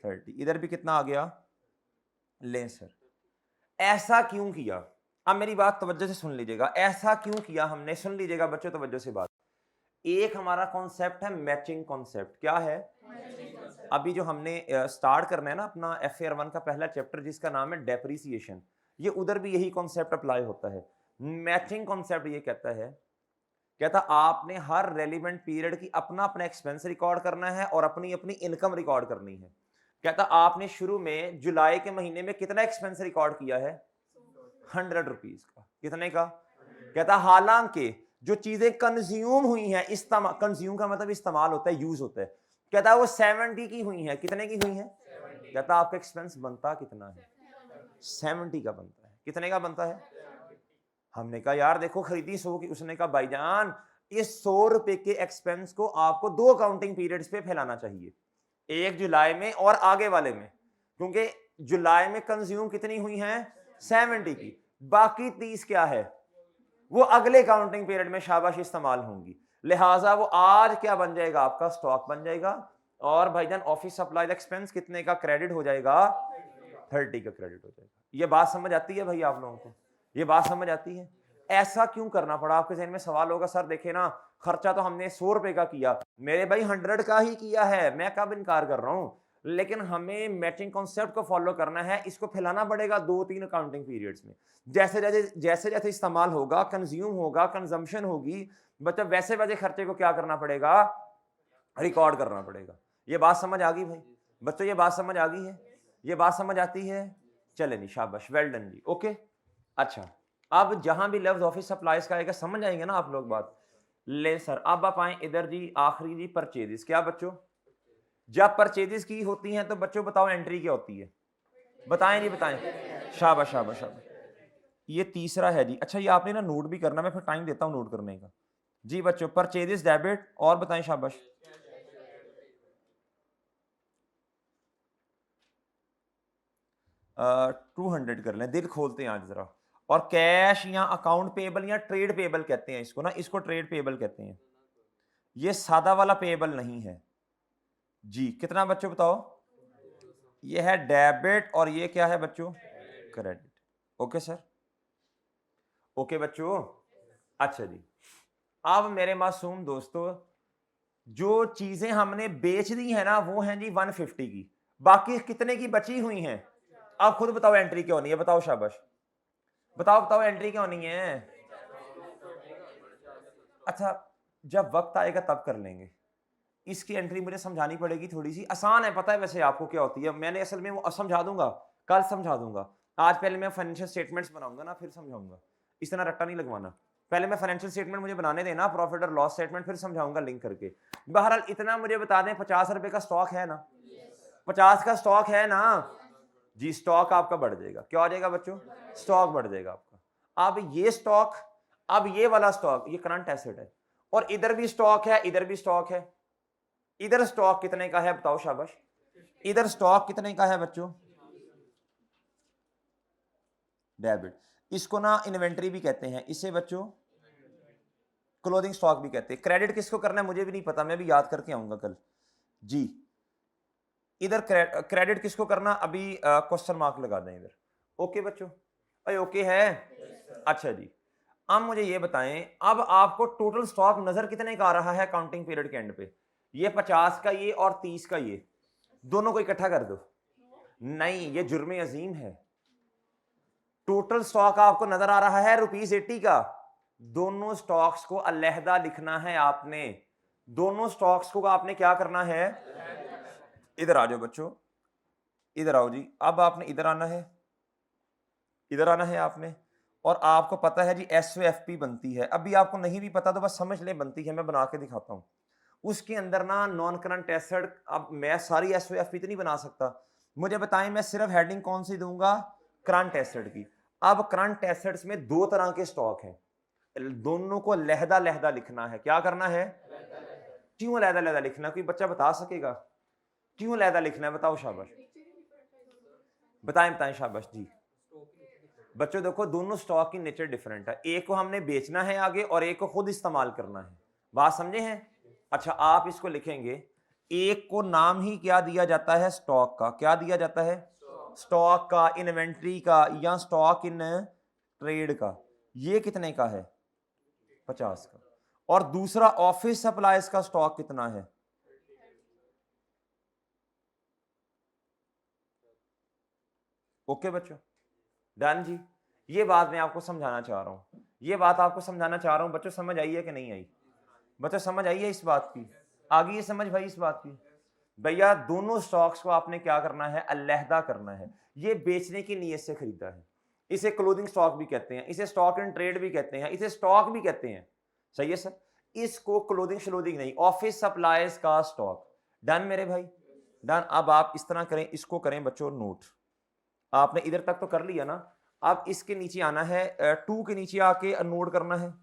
30। इधर भी कितना आ गया? लें सर, ऐसा क्यों किया? अब मेरी बात तवज्जो से सुन लीजिएगा, ऐसा क्यों किया हमने, सुन लीजिएगा बच्चों तवज्जो से बात। एक हमारा कॉन्सेप्ट है मैचिंग कॉन्सेप्ट। क्या है? अभी जो हमने स्टार्ट करना है ना अपना FAR 1 का पहला चैप्टर, जिसका नाम है डेप्रिसिएशन, ये उधर भी यही कॉन्सेप्ट अप्लाई होता है। मैचिंग कॉन्सेप्ट ये कहता आपने हर रेलिवेंट पीरियड की अपना अपना एक्सपेंस रिकॉर्ड करना है और अपनी अपनी इनकम रिकॉर्ड करनी है। कहता आपने शुरू में जुलाई के महीने में कितना एक्सपेंस रिकॉर्ड किया है? 100 रुपीज का। कितने का? कहता हालांकि जो चीजें कंज्यूम हुई हैं, कंज्यूम का मतलब इस्तेमाल होता है, यूज होता है। कहता वो 70 की हुई है। कितने की हुई है? कहता आपका एक्सपेंस बनता कितना है? 70 का बनता है। कितने का बनता है? हमने कहा यार देखो खरीदी 100 की। उसने कहा भाईजान, इस 100 रुपए के एक्सपेंस को आपको 2 काउंटिंग पीरियड्स पे फैलाना चाहिए, एक जुलाई में और आगे वाले में, क्योंकि जुलाई में कंज्यूम कितनी हुई हैं? 70 की। बाकी 30 क्या है? वो अगले काउंटिंग पीरियड में शाबाश इस्तेमाल होंगी। लिहाजा वो आज क्या बन जाएगा? आपका स्टॉक बन जाएगा। और भाईजान ऑफिस सप्लाई एक्सपेंस कितने का क्रेडिट हो जाएगा? 30 का क्रेडिट हो जाएगा। ये बात समझ आती है भाई आप लोगों को? ये बात समझ आती है? ऐसा क्यों करना पड़ा? आपके जहन में सवाल होगा, सर देखे ना, खर्चा तो हमने 100 रुपए का किया। मेरे भाई 100 का ही किया है, मैं कब इनकार कर रहा हूं, लेकिन हमें मैचिंग कॉन्सेप्ट को फॉलो करना है। इसको फैलाना पड़ेगा 2-3 अकाउंटिंग पीरियड्स में। जैसे जैसे इस्तेमाल होगा, कंज्यूम होगा, कंजम्पशन होगी, मतलब वैसे वैसे खर्चे को क्या करना पड़ेगा? रिकॉर्ड करना पड़ेगा। ये बात समझ आ गई भाई बच्चों? ये बात समझ आ गई है? ये बात समझ आती है? चले नहीं, शाबाश, वेल डन जी, ओके। अच्छा, अब जहां भी लफ्ज ऑफिस सप्लाईज का आएगा समझ आएंगे ना आप लोग बात? ले सर, अब आप आए इधर जी, आखिरी जी, परचेजेस। क्या बच्चों? जब परचेजेस की होती हैं तो बच्चों बताओ एंट्री क्या होती है? बताएं जी, बताएं। शाबाश शाबाश शाबाश। ये तीसरा है जी। अच्छा, ये आपने ना नोट भी करना, मैं फिर टाइम देता हूं नोट करने का जी बच्चों। परचेजेस डेबिट, और बताएं शाबाश। 200 कर लें, दिल खोलते हैं आज जरा। और कैश या अकाउंट पेबल या ट्रेड पेबल कहते हैं इसको ना, इसको ट्रेड पेबल कहते हैं। ये सादा वाला पेबल नहीं है जी। कितना बच्चों बताओ? ये है डेबिट और ये क्या है बच्चों? क्रेडिट। ओके सर, ओके बच्चों। अच्छा जी, अब मेरे मासूम दोस्तों, जो चीजें हमने बेच दी है ना वो हैं जी 150 की, बाकी कितने की बची हुई हैं? आप खुद बताओ एंट्री क्यों नहीं है, बताओ शाबाश, बताओ बताओ एंट्री क्यों नहीं है? अच्छा, जब वक्त आएगा तब कर लेंगे। इसकी एंट्री मुझे समझानी पड़ेगी थोड़ी सी, आसान है, पता है वैसे आपको क्या होती है, मैंने असल में वो समझा दूंगा, कल समझा दूंगा। आज पहले मैं फाइनेंशियल स्टेटमेंट्स बनाऊंगा ना, फिर समझाऊंगा। इस तरह रट्टा नहीं लगवाना, पहले मैं फाइनेंशियल स्टेटमेंट मुझे बनाने देना, प्रॉफिट और लॉस स्टेटमेंट, फिर समझाऊंगा लिंक करके। बहरहाल इतना मुझे बता दें, 50 रुपए का स्टॉक है ना? 50 का स्टॉक है ना जी? स्टॉक आपका बढ़ जाएगा, क्या हो जाएगा बच्चों? स्टॉक बढ़ जाएगा आपका। अब ये स्टॉक, अब ये वाला स्टॉक, ये करंट एसेट है, और इधर भी स्टॉक है, इधर भी स्टॉक है। इधर स्टॉक कितने का है बताओ शाबाश? इधर स्टॉक कितने का है बच्चों? डेबिट। इसको ना इन्वेंटरी भी कहते हैं, इसे बच्चों क्लोथिंग स्टॉक भी कहते हैं। क्रेडिट किसको करना है मुझे भी नहीं पता, मैं भी याद करके आऊंगा कल जी। इधर क्रेडिट किसको करना, अभी क्वेश्चन मार्क लगा दें इधर। ओके बच्चों, भाई ओके है? अच्छा जी, अब मुझे ये बताएं, अब आपको टोटल स्टॉक नजर कितने का आ रहा है काउंटिंग पीरियड के एंड पे? ये 50 का ये और 30 का ये, दोनों को इकट्ठा कर दो। नहीं, ये जुर्म अजीम है। टोटल स्टॉक आपको नजर आ रहा है ₹80 का, दोनों स्टॉक्स को अलहदा लिखना है आपने। दोनों स्टॉक्स को आपने क्या करना है? इधर आ जाओ बच्चों, इधर आओ जी। अब आपने इधर आना है, इधर आना है आपने, और आपको पता है जी SOFP बनती है। अभी आपको नहीं भी पता तो बस समझ ले बनती है, मैं बना के दिखाता हूं। उसके अंदर ना नॉन करंट एसेट, अब मैं सारी SOFP तो नहीं बना सकता, मुझे बताएं मैं सिर्फ हेडिंग कौन सी दूंगा? करंट एसेट की। अब करंट एसेट्स में दो तरह के स्टॉक हैं, दोनों को लहदा लहदा लिखना है। क्या करना है? क्यों लहदा लहदा लिखना, कोई बच्चा बता सकेगा क्यों लहदा लिखना है? बताओ शाबाश, बताएं बताएं शाबाश जी। बच्चों देखो, दोनों स्टॉक की नेचर डिफरेंट है, एक को हमने बेचना है आगे और एक को खुद इस्तेमाल करना है। बात समझे हैं? अच्छा, आप इसको लिखेंगे, एक को नाम ही क्या दिया जाता है? स्टॉक का। क्या दिया जाता है? स्टॉक का, इन्वेंट्री का, या स्टॉक इन ट्रेड का। ये कितने का है? 50 का। और दूसरा ऑफिस सप्लाईज का स्टॉक कितना है? ओके बच्चों, डन जी। ये बात मैं आपको समझाना चाह रहा हूं, ये बात आपको समझाना चाह रहा हूं बच्चों, समझ आई है कि नहीं आई? बच्चों समझ आई है इस बात की? आ गई है समझ भाई इस बात की? भैया दोनों स्टॉक्स को आपने क्या करना है? अलहदा करना है। ये बेचने की नीयत से खरीदा है, इसे क्लोथिंग स्टॉक भी कहते हैं, इसे स्टॉक इन ट्रेड भी कहते हैं, इसे स्टॉक भी कहते हैं। सही है सर? इसको क्लोथिंग श्लोथिंग नहीं, ऑफिस सप्लाईज का स्टॉक। डन मेरे भाई, डन। अब आप इस तरह करें, इसको करें बच्चों नोट। आपने इधर तक तो कर लिया ना, अब इसके नीचे आना है, 2 के नीचे आके नोट करना है।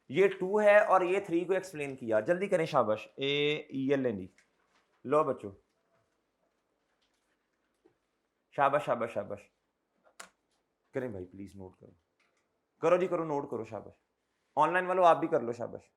ये 2 है और ये 3 को एक्सप्लेन किया, जल्दी करें शाबाश। AELNE, लो बच्चों, शाबाश शाबाश शाबाश, करें भाई प्लीज, नोट करो, करो जी करो, नोट करो शाबाश। ऑनलाइन वालों आप भी कर लो शाबाश।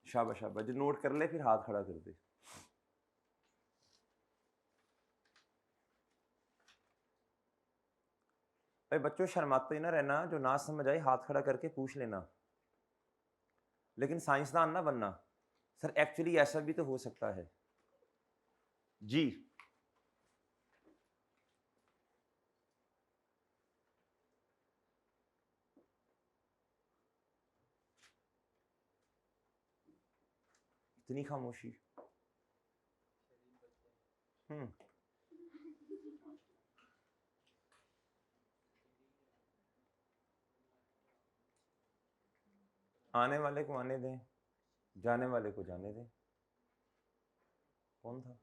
शाबाश शाबाश, जो नोट कर ले फिर हाथ खड़ा कर दे। भाई बच्चों शर्माते ही ना रहना, जो ना समझ आए हाथ खड़ा करके पूछ लेना, लेकिन साइंसदान ना बनना। सर एक्चुअली ऐसा भी तो हो सकता है जी। इतनी खामोशी। आने वाले को आने दें, जाने वाले को जाने दें। कौन था?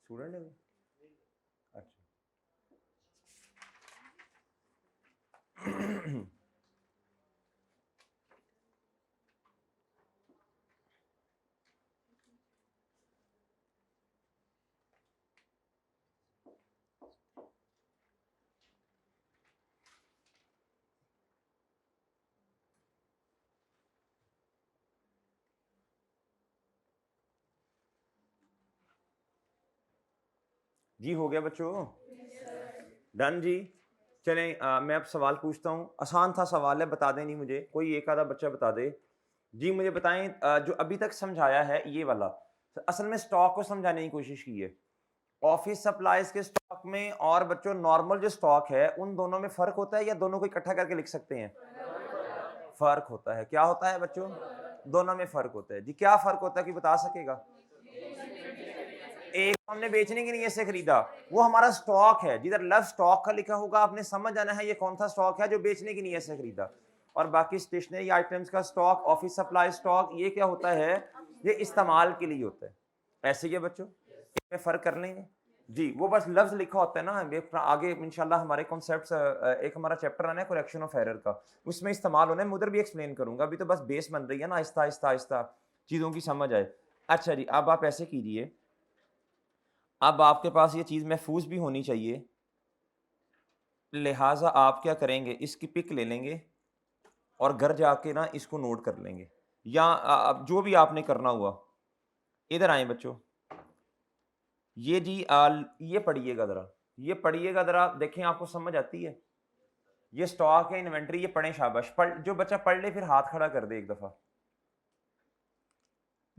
स्टूडेंट है वो? अच्छा। जी हो गया बच्चों? डन जी। चलें, मैं अब सवाल पूछता हूँ। आसान था सवाल है, बता दें नहीं मुझे, कोई एक आधा बच्चा बता दे। जी मुझे बताएं, जो अभी तक समझाया है ये वाला, असल में स्टॉक को समझाने की कोशिश की है। ऑफिस सप्लाईज के स्टॉक में और बच्चों नॉर्मल जो स्टॉक है उन दोनों में फर्क होता है या दोनों को इकट्ठा करके लिख सकते हैं? फर्क होता है। क्या होता है बच्चों? दोनों में फर्क होता है। जी क्या फर्क होता है कि बता सकेगा? एक हमने बेचने की नीयत से खरीदा, वो हमारा स्टॉक है, जिधर लफ्ज स्टॉक का लिखा होगा आपने समझ जाना है ये कौन सा स्टॉक है जो बेचने की नीयत से खरीदा। और बाकी स्टेशनरी आइटम्स का स्टॉक, ऑफिस सप्लाई स्टॉक, ये क्या होता है? ये इस्तेमाल के लिए होता है। ऐसे ही है बच्चों, इसमें फर्क कर लेंगे जी। वो बस लफ्ज लिखा होता है ना, आगे इंशाल्लाह हमारे कॉन्सेप्ट्स, एक हमारा चैप्टर आना है करेक्शन ऑफ एरर का, उसमें इस्तेमाल होना है। मैं उधर भी एक्सप्लेन करूंगा, अभी तो बस बेस बन रही है ना, आहिस्ता आहिस्ता आहिस्ता चीज़ों की समझ आए। अच्छा जी, अब आप ऐसे कीजिए, अब आपके पास ये चीज़ महफूज भी होनी चाहिए, लिहाजा आप क्या करेंगे, इसकी पिक ले लेंगे और घर जाके ना इसको नोट कर लेंगे, या अब जो भी आपने करना हुआ। इधर आए बच्चों, ये जी ये पढ़िएगा ज़रा, ये पढ़िएगा ज़रा, देखें आपको समझ आती है? ये स्टॉक है, इन्वेंट्री, ये पढ़ें शाबाश। पढ़, जो बच्चा पढ़ ले फिर हाथ खड़ा कर दे एक दफ़ा।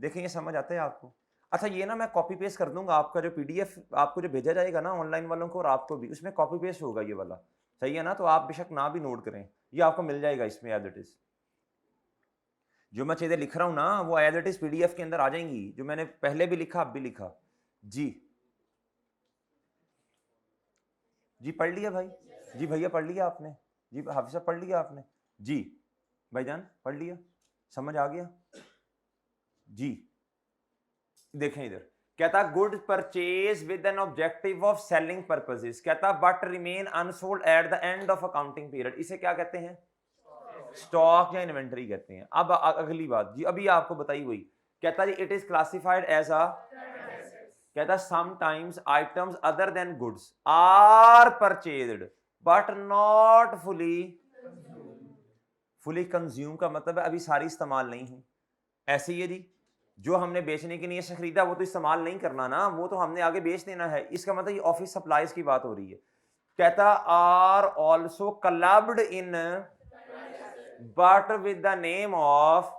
देखें ये समझ आता है आपको? अच्छा ये ना मैं कॉपी पेस्ट कर दूंगा, आपका जो पीडीएफ आपको जो भेजा जाएगा ना ऑनलाइन वालों को और आपको भी, उसमें कॉपी पेस्ट होगा ये वाला, सही है ना? तो आप बेशक ना भी नोट करें, ये आपको मिल जाएगा इसमें एज इट इज। जो मैं चीजें लिख रहा हूं ना वो एज इट इज पीडीएफ के अंदर आ जाएंगी, जो मैंने पहले भी लिखा अब भी लिखा। जी जी पढ़ लिया भाई? जी भैया पढ़ लिया आपने? जी हाफिज साहब पढ़ लिया आपने? जी भाईजान पढ़ लिया? समझ आ गया? जी देखें इधर, कहता good purchase with an objective of selling purposes, कहता but remain unsold at the end of accounting period, इसे क्या कहते हैं? स्टॉक या इन्वेंटरी कहते हैं। अब अगली बात जी, अभी आपको बताई हुई, कहता जी it is classified as a, कहता sometimes items other than goods are purchased but not fully consume का मतलब है अभी सारी इस्तेमाल नहीं हुई। ऐसे ही है जी, जो हमने बेचने के लिए से खरीदा वो तो इस्तेमाल नहीं करना ना, वो तो हमने आगे बेच देना है। इसका मतलब ये ऑफिस सप्लाईज की बात हो रही है। कहता are also clubbed in but with the name of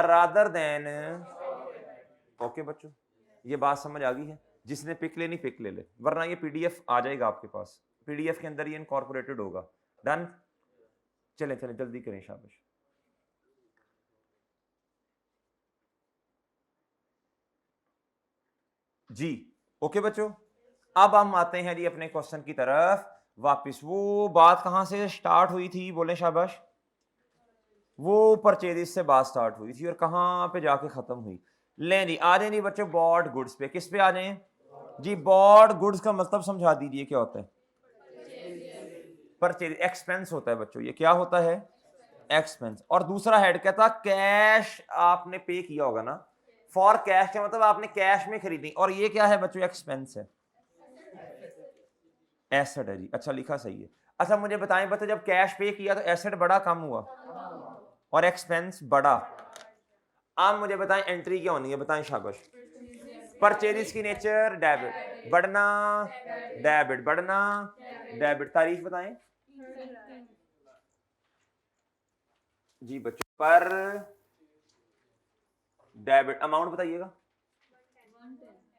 rather than. Okay बच्चों, ये बात समझ आ गई है? जिसने पिक लेनी पिक ले ले, वरना ये पीडीएफ आ जाएगा आपके पास, पीडीएफ के अंदर ये इनकॉर्पोरेटेड होगा। डन? चले चले जल्दी करें शाबाश। जी ओके बच्चों, अब हम आते हैं जी अपने क्वेश्चन की तरफ वापस। वो बात कहां से स्टार्ट हुई थी, बोले शाबाश? वो परचेज से बात स्टार्ट हुई थी और कहां पे जाके खत्म हुई? ले जी आ जाए जी बच्चों बॉड गुड्स पे। किस पे आ जाए जी? बॉड गुड्स का मतलब समझा दीजिए क्या होता है? परचेज एक्सपेंस होता है बच्चों, ये क्या होता है? एक्सपेंस। और दूसरा हेड कहता कैश आपने पे किया होगा ना, फॉर कैश का मतलब आपने कैश में खरीदी, और ये क्या है बच्चों? एक्सपेंस है, एसेट है जी। अच्छा लिखा सही है। अच्छा मुझे बताएं बच्चों, जब कैश पे किया तो एसेट बड़ा कम हुआ और एक्सपेंस बड़ा। अब मुझे बताएं एंट्री क्या होनी है, बताएं शाबाश। परचेज की नेचर डेबिट, बढ़ना डेबिट, बढ़ना डेबिट। तारीख बताएं जी बच्चों, पर डेबिट। अमाउंट बताइएगा।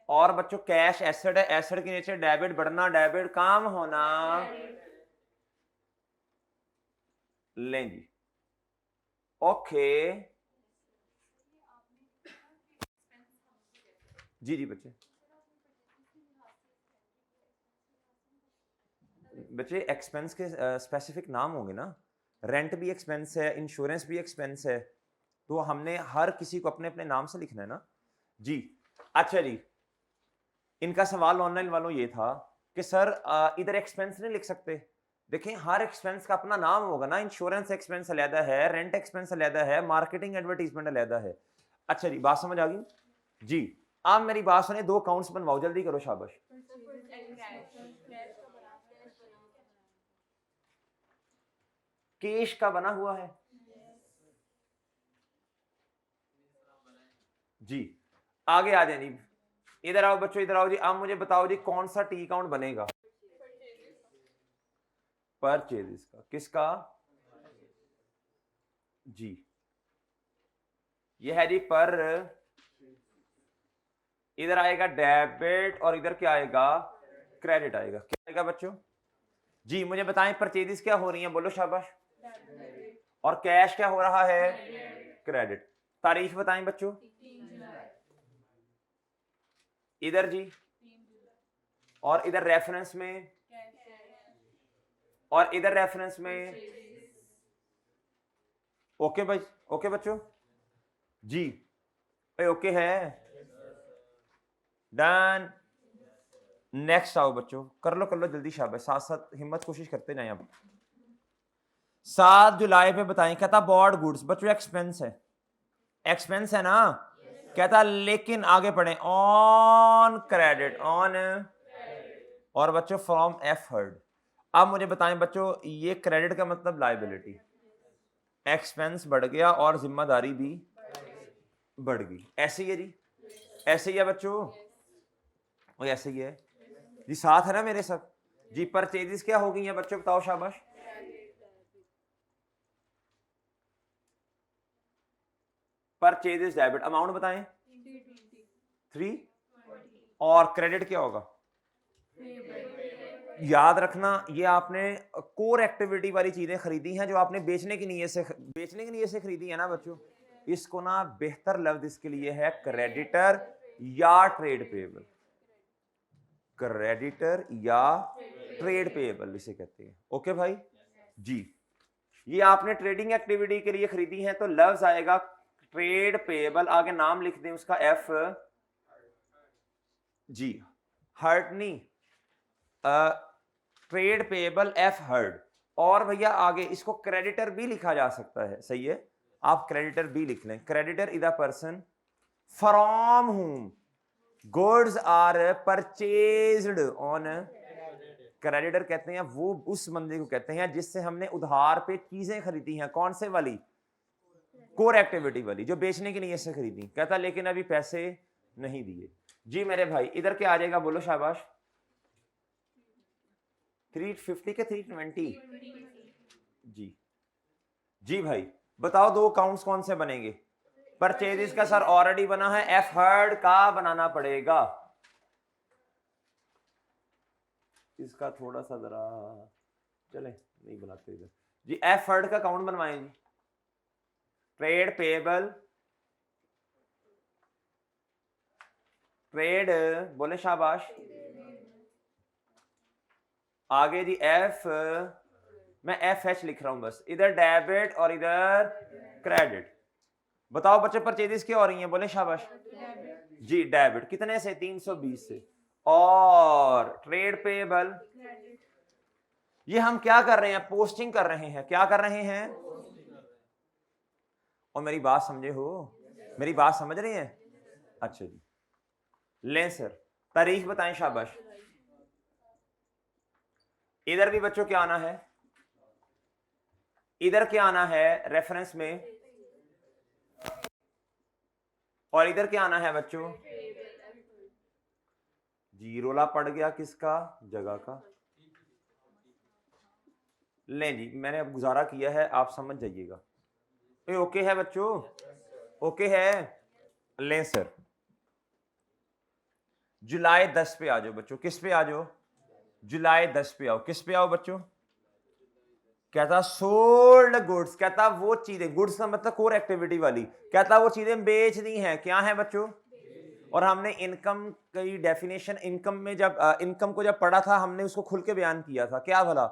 और बच्चों कैश एसेट है, एसेट की नेचर डेबिट, बढ़ना डेबिट, काम होना। लें जी ओके। जी बच्चे, बच्चे एक्सपेंस के स्पेसिफिक नाम होंगे ना, रेंट भी एक्सपेंस है, इंश्योरेंस भी एक्सपेंस है, तो हमने हर किसी को अपने अपने नाम से लिखना है ना जी। अच्छा जी, इनका सवाल ऑनलाइन वालों ये था कि सर इधर एक्सपेंस नहीं लिख सकते। देखें, हर एक्सपेंस का अपना नाम होगा ना, इंश्योरेंस एक्सपेंस अलहदा है, रेंट एक्सपेंस अलहदा है, मार्केटिंग एडवर्टीजमेंट अलहदा है। अच्छा जी, बात समझ आ गई जी। आप मेरी बात सुने, 2 अकाउंट्स बनवाओ, जल्दी करो, शाबाश। कैश का बना हुआ है जी। आगे आ जाए जी, इधर आओ बच्चों, इधर आओ जी। अब मुझे बताओ जी, कौन सा टी अकाउंट बनेगा? परचेज का, किसका जी? ये है जी पर, इधर आएगा डेबिट और इधर क्या आएगा? क्रेडिट आएगा। क्या आएगा बच्चों जी? मुझे बताएं, परचेजेस क्या हो रही हैं, बोलो शाबाश। और कैश क्या हो रहा है? क्रेडिट। तारीख बताएं बच्चों। इधर जी, और इधर रेफरेंस में, और इधर रेफरेंस में। ओके भाई, ओके बच्चों जी, ओके है, डन। नेक्स्ट आओ बच्चों, कर लो जल्दी, शाबाश, साथ साथ हिम्मत कोशिश करते जाएं। अब 7 जुलाई पे बताएं, कहता बॉर्ड गुड्स, बच्चों एक्सपेंस है, एक्सपेंस है ना, कहता लेकिन आगे पढ़े, ऑन क्रेडिट, ऑन, और बच्चों फ्रॉम एफ हर्ड। अब मुझे बताएं बच्चों, ये क्रेडिट का मतलब लायबिलिटी, एक्सपेंस बढ़ गया और जिम्मेदारी भी बढ़ गई। ऐसे ही है जी, ऐसे ही है बच्चों, और ऐसे ही है जी, साथ है ना मेरे सब जी। परचेजेस क्या हो गई हैं बच्चों, बताओ शाबाश। परचेजेस डेबिट, अमाउंट बताएं 3, और क्रेडिट क्या होगा? याद रखना, ये आपने कोर एक्टिविटी वाली चीजें खरीदी हैं, जो आपने बेचने की नीयत से खरीदी है ना बच्चों। इसको ना बेहतर लफ्ज इसके लिए है क्रेडिटर या ट्रेड पेएबल, क्रेडिटर या ट्रेड पेएबल इसे कहते हैं। ओके भाई जी, ये आपने ट्रेडिंग एक्टिविटी के लिए खरीदी है, तो लफ्ज आएगा ट्रेड पेएबल, आगे नाम लिख दें उसका एफ जी, हर्ट नहीं, ट्रेड पेएबल एफ हर्ड। और भैया आगे इसको क्रेडिटर भी लिखा जा सकता है, सही है, आप क्रेडिटर भी लिख लें। Creditor is the person from whom goods are purchased on, creditor कहते हैं वो उस बंदे को कहते हैं जिससे हमने उधार पे चीजें खरीदी हैं। कौन से वाली? कोर एक्टिविटी वाली, जो बेचने की नीयत से खरीदी। कहता लेकिन अभी पैसे नहीं दिए जी। मेरे भाई इधर क्या आ जाएगा, बोलो शाबाश। 350 के 320 जी। जी भाई बताओ, 2 अकाउंट्स कौन से बनेंगे? परचेज का सर ऑलरेडी बना है, एफ हर्ड का बनाना पड़ेगा। इसका थोड़ा सा जरा चले, नहीं बनाते इधर जी। एफ हर्ड का अकाउंट बनवाएं जी। ट्रेड पेएबल, ट्रेड, बोले शाबाश। आगे जी एफ, मैं एफ एच लिख रहा हूं बस, इधर डेबिट और इधर क्रेडिट। बताओ बच्चे परचेजेस क्या हो रही हैं, बोले शाबाश जी। डेबिट कितने से? 320 से। और ट्रेड पेएबल, ये हम क्या कर रहे हैं? पोस्टिंग कर रहे हैं। क्या कर रहे हैं? और मेरी बात समझे हो? मेरी बात समझ रहे हैं? अच्छा जी, ले सर तारीख बताएं, शाबाश। इधर भी बच्चों क्या आना है? इधर क्या आना है रेफरेंस में, और इधर क्या आना है बच्चों? जी, रोला पड़ गया किसका? जगह का। ले जी, मैंने अब गुजारा किया है, आप समझ जाइएगा। ओके है बच्चों? ओके है? ले सर जुलाई 10 पे आ जाओ बच्चों। किस पे आ जाओ? जुलाई 10 पे आओ। किस पे आओ बच्चों? कहता सोल्ड गुड्स, कहता वो चीजें, गुड्स का मतलब कोर एक्टिविटी वाली, कहता वो चीजें बेच दी हैं। क्या है बच्चों? और हमने इनकम की डेफिनेशन इनकम में जब इनकम को जब पढ़ा था हमने उसको खुल के बयान किया था, क्या भला?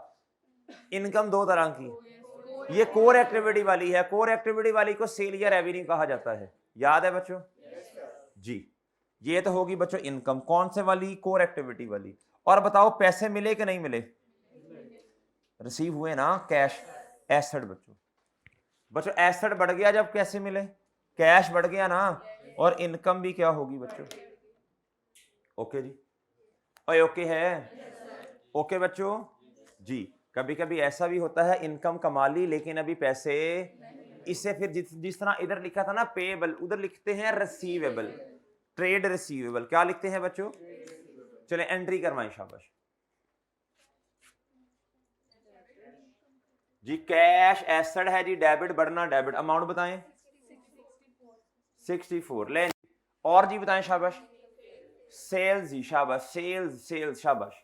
इनकम दो तरह की, ये कोर एक्टिविटी वाली है, कोर एक्टिविटी वाली को सेल या रेवेन्यू कहा जाता है, याद है बच्चों? जी, ये तो होगी बच्चों इनकम, कौन से वाली? कोर एक्टिविटी वाली। और बताओ पैसे मिले कि नहीं मिले? रिसीव हुए ना, कैश एसेट। बच्चों एसेट बढ़ गया जब कैसे मिले? कैश बढ़ गया ना, और इनकम भी क्या होगी बच्चों? ओके जी, ओए ओके है, ओके बच्चों जी। कभी कभी ऐसा भी होता है इनकम कमा ली लेकिन अभी पैसे, इससे फिर जिस तरह इधर लिखा था ना पेएबल, उधर लिखते हैं रिसीवेबल, ट्रेड रिसीवेबल। क्या लिखते हैं बच्चों? चले एंट्री करवाएं, शाबाश जी। कैश एसेट है जी, डेबिट बढ़ना, डेबिट अमाउंट बताएं 64 ले। और जी बताएं, शाबाश। सेल्स जी, शाबाश, सेल्स सेल्स, शाबाश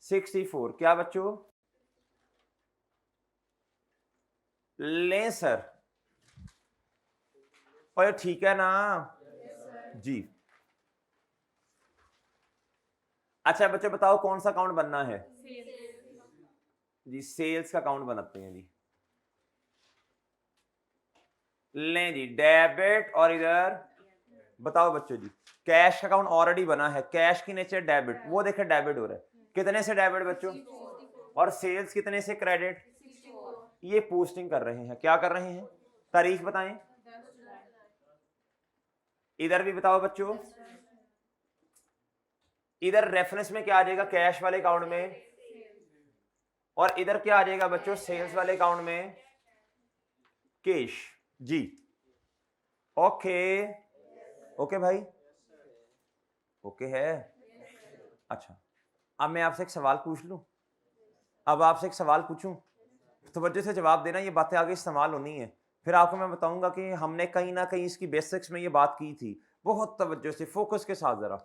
64। क्या बच्चों? ले सर, और ठीक है ना जी। अच्छा बच्चे बताओ कौन सा अकाउंट बनना है जी? सेल्स का अकाउंट बनाते हैं जी। लें जी, डेबिट, और इधर बताओ बच्चों जी, कैश का अकाउंट ऑलरेडी बना है, कैश की नेचर डेबिट, वो देखे डेबिट हो रहा है, कितने से डेबिट बच्चों? और सेल्स कितने से क्रेडिट? ये पोस्टिंग कर रहे हैं, क्या कर रहे हैं? तारीख बताएं। इधर भी बताओ बच्चों, इधर रेफरेंस में क्या आ जाएगा? कैश वाले अकाउंट में, और इधर क्या आ जाएगा बच्चों? सेल्स वाले अकाउंट में कैश जी। ओके ओके भाई, ओके है। अच्छा, अब मैं आपसे एक सवाल पूछ लूं, अब आपसे एक सवाल पूछूं, तवज्जो से जवाब देना, ये बातें आगे इस्तेमाल होनी है। फिर आपको मैं बताऊंगा कि हमने कहीं ना कहीं इसकी बेसिक्स में ये बात की थी। बहुत तवज्जो से, फोकस के साथ जरा।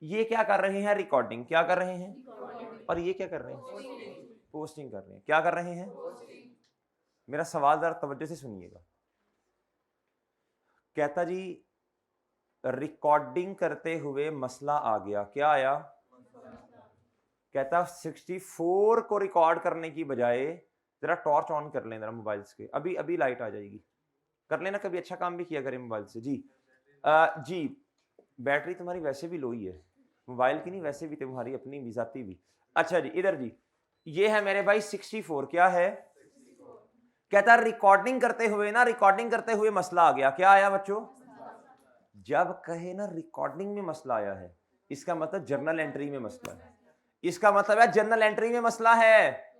ये क्या कर रहे हैं? रिकॉर्डिंग। क्या कर रहे हैं? और ये क्या कर रहे हैं? पोस्टिंग कर रहे हैं। क्या कर रहे हैं? मेरा सवाल जरा तवज्जो से सुनिएगा। कहता जी रिकॉर्डिंग करते हुए मसला आ गया। क्या आया? कहता 64 को रिकॉर्ड करने की बजाय, जरा टॉर्च ऑन कर लें जरा मोबाइल्स के, अभी अभी लाइट आ जाएगी, कर लेना, कभी अच्छा काम भी किया करें मोबाइल से जी। जी, बैटरी तुम्हारी वैसे भी लो ही है, मोबाइल की नहीं, वैसे भी तुम्हारी अपनी भी जाती भी। अच्छा जी, इधर जी, ये है मेरे भाई 64। क्या है? कहता रिकॉर्डिंग करते हुए ना, रिकॉर्डिंग करते हुए मसला आ गया। क्या आया बच्चों? जब कहे ना रिकॉर्डिंग में मसला आया है, इसका मतलब जर्नल एंट्री में मसला है। इसका मतलब है जर्नल एंट्री में मसला है।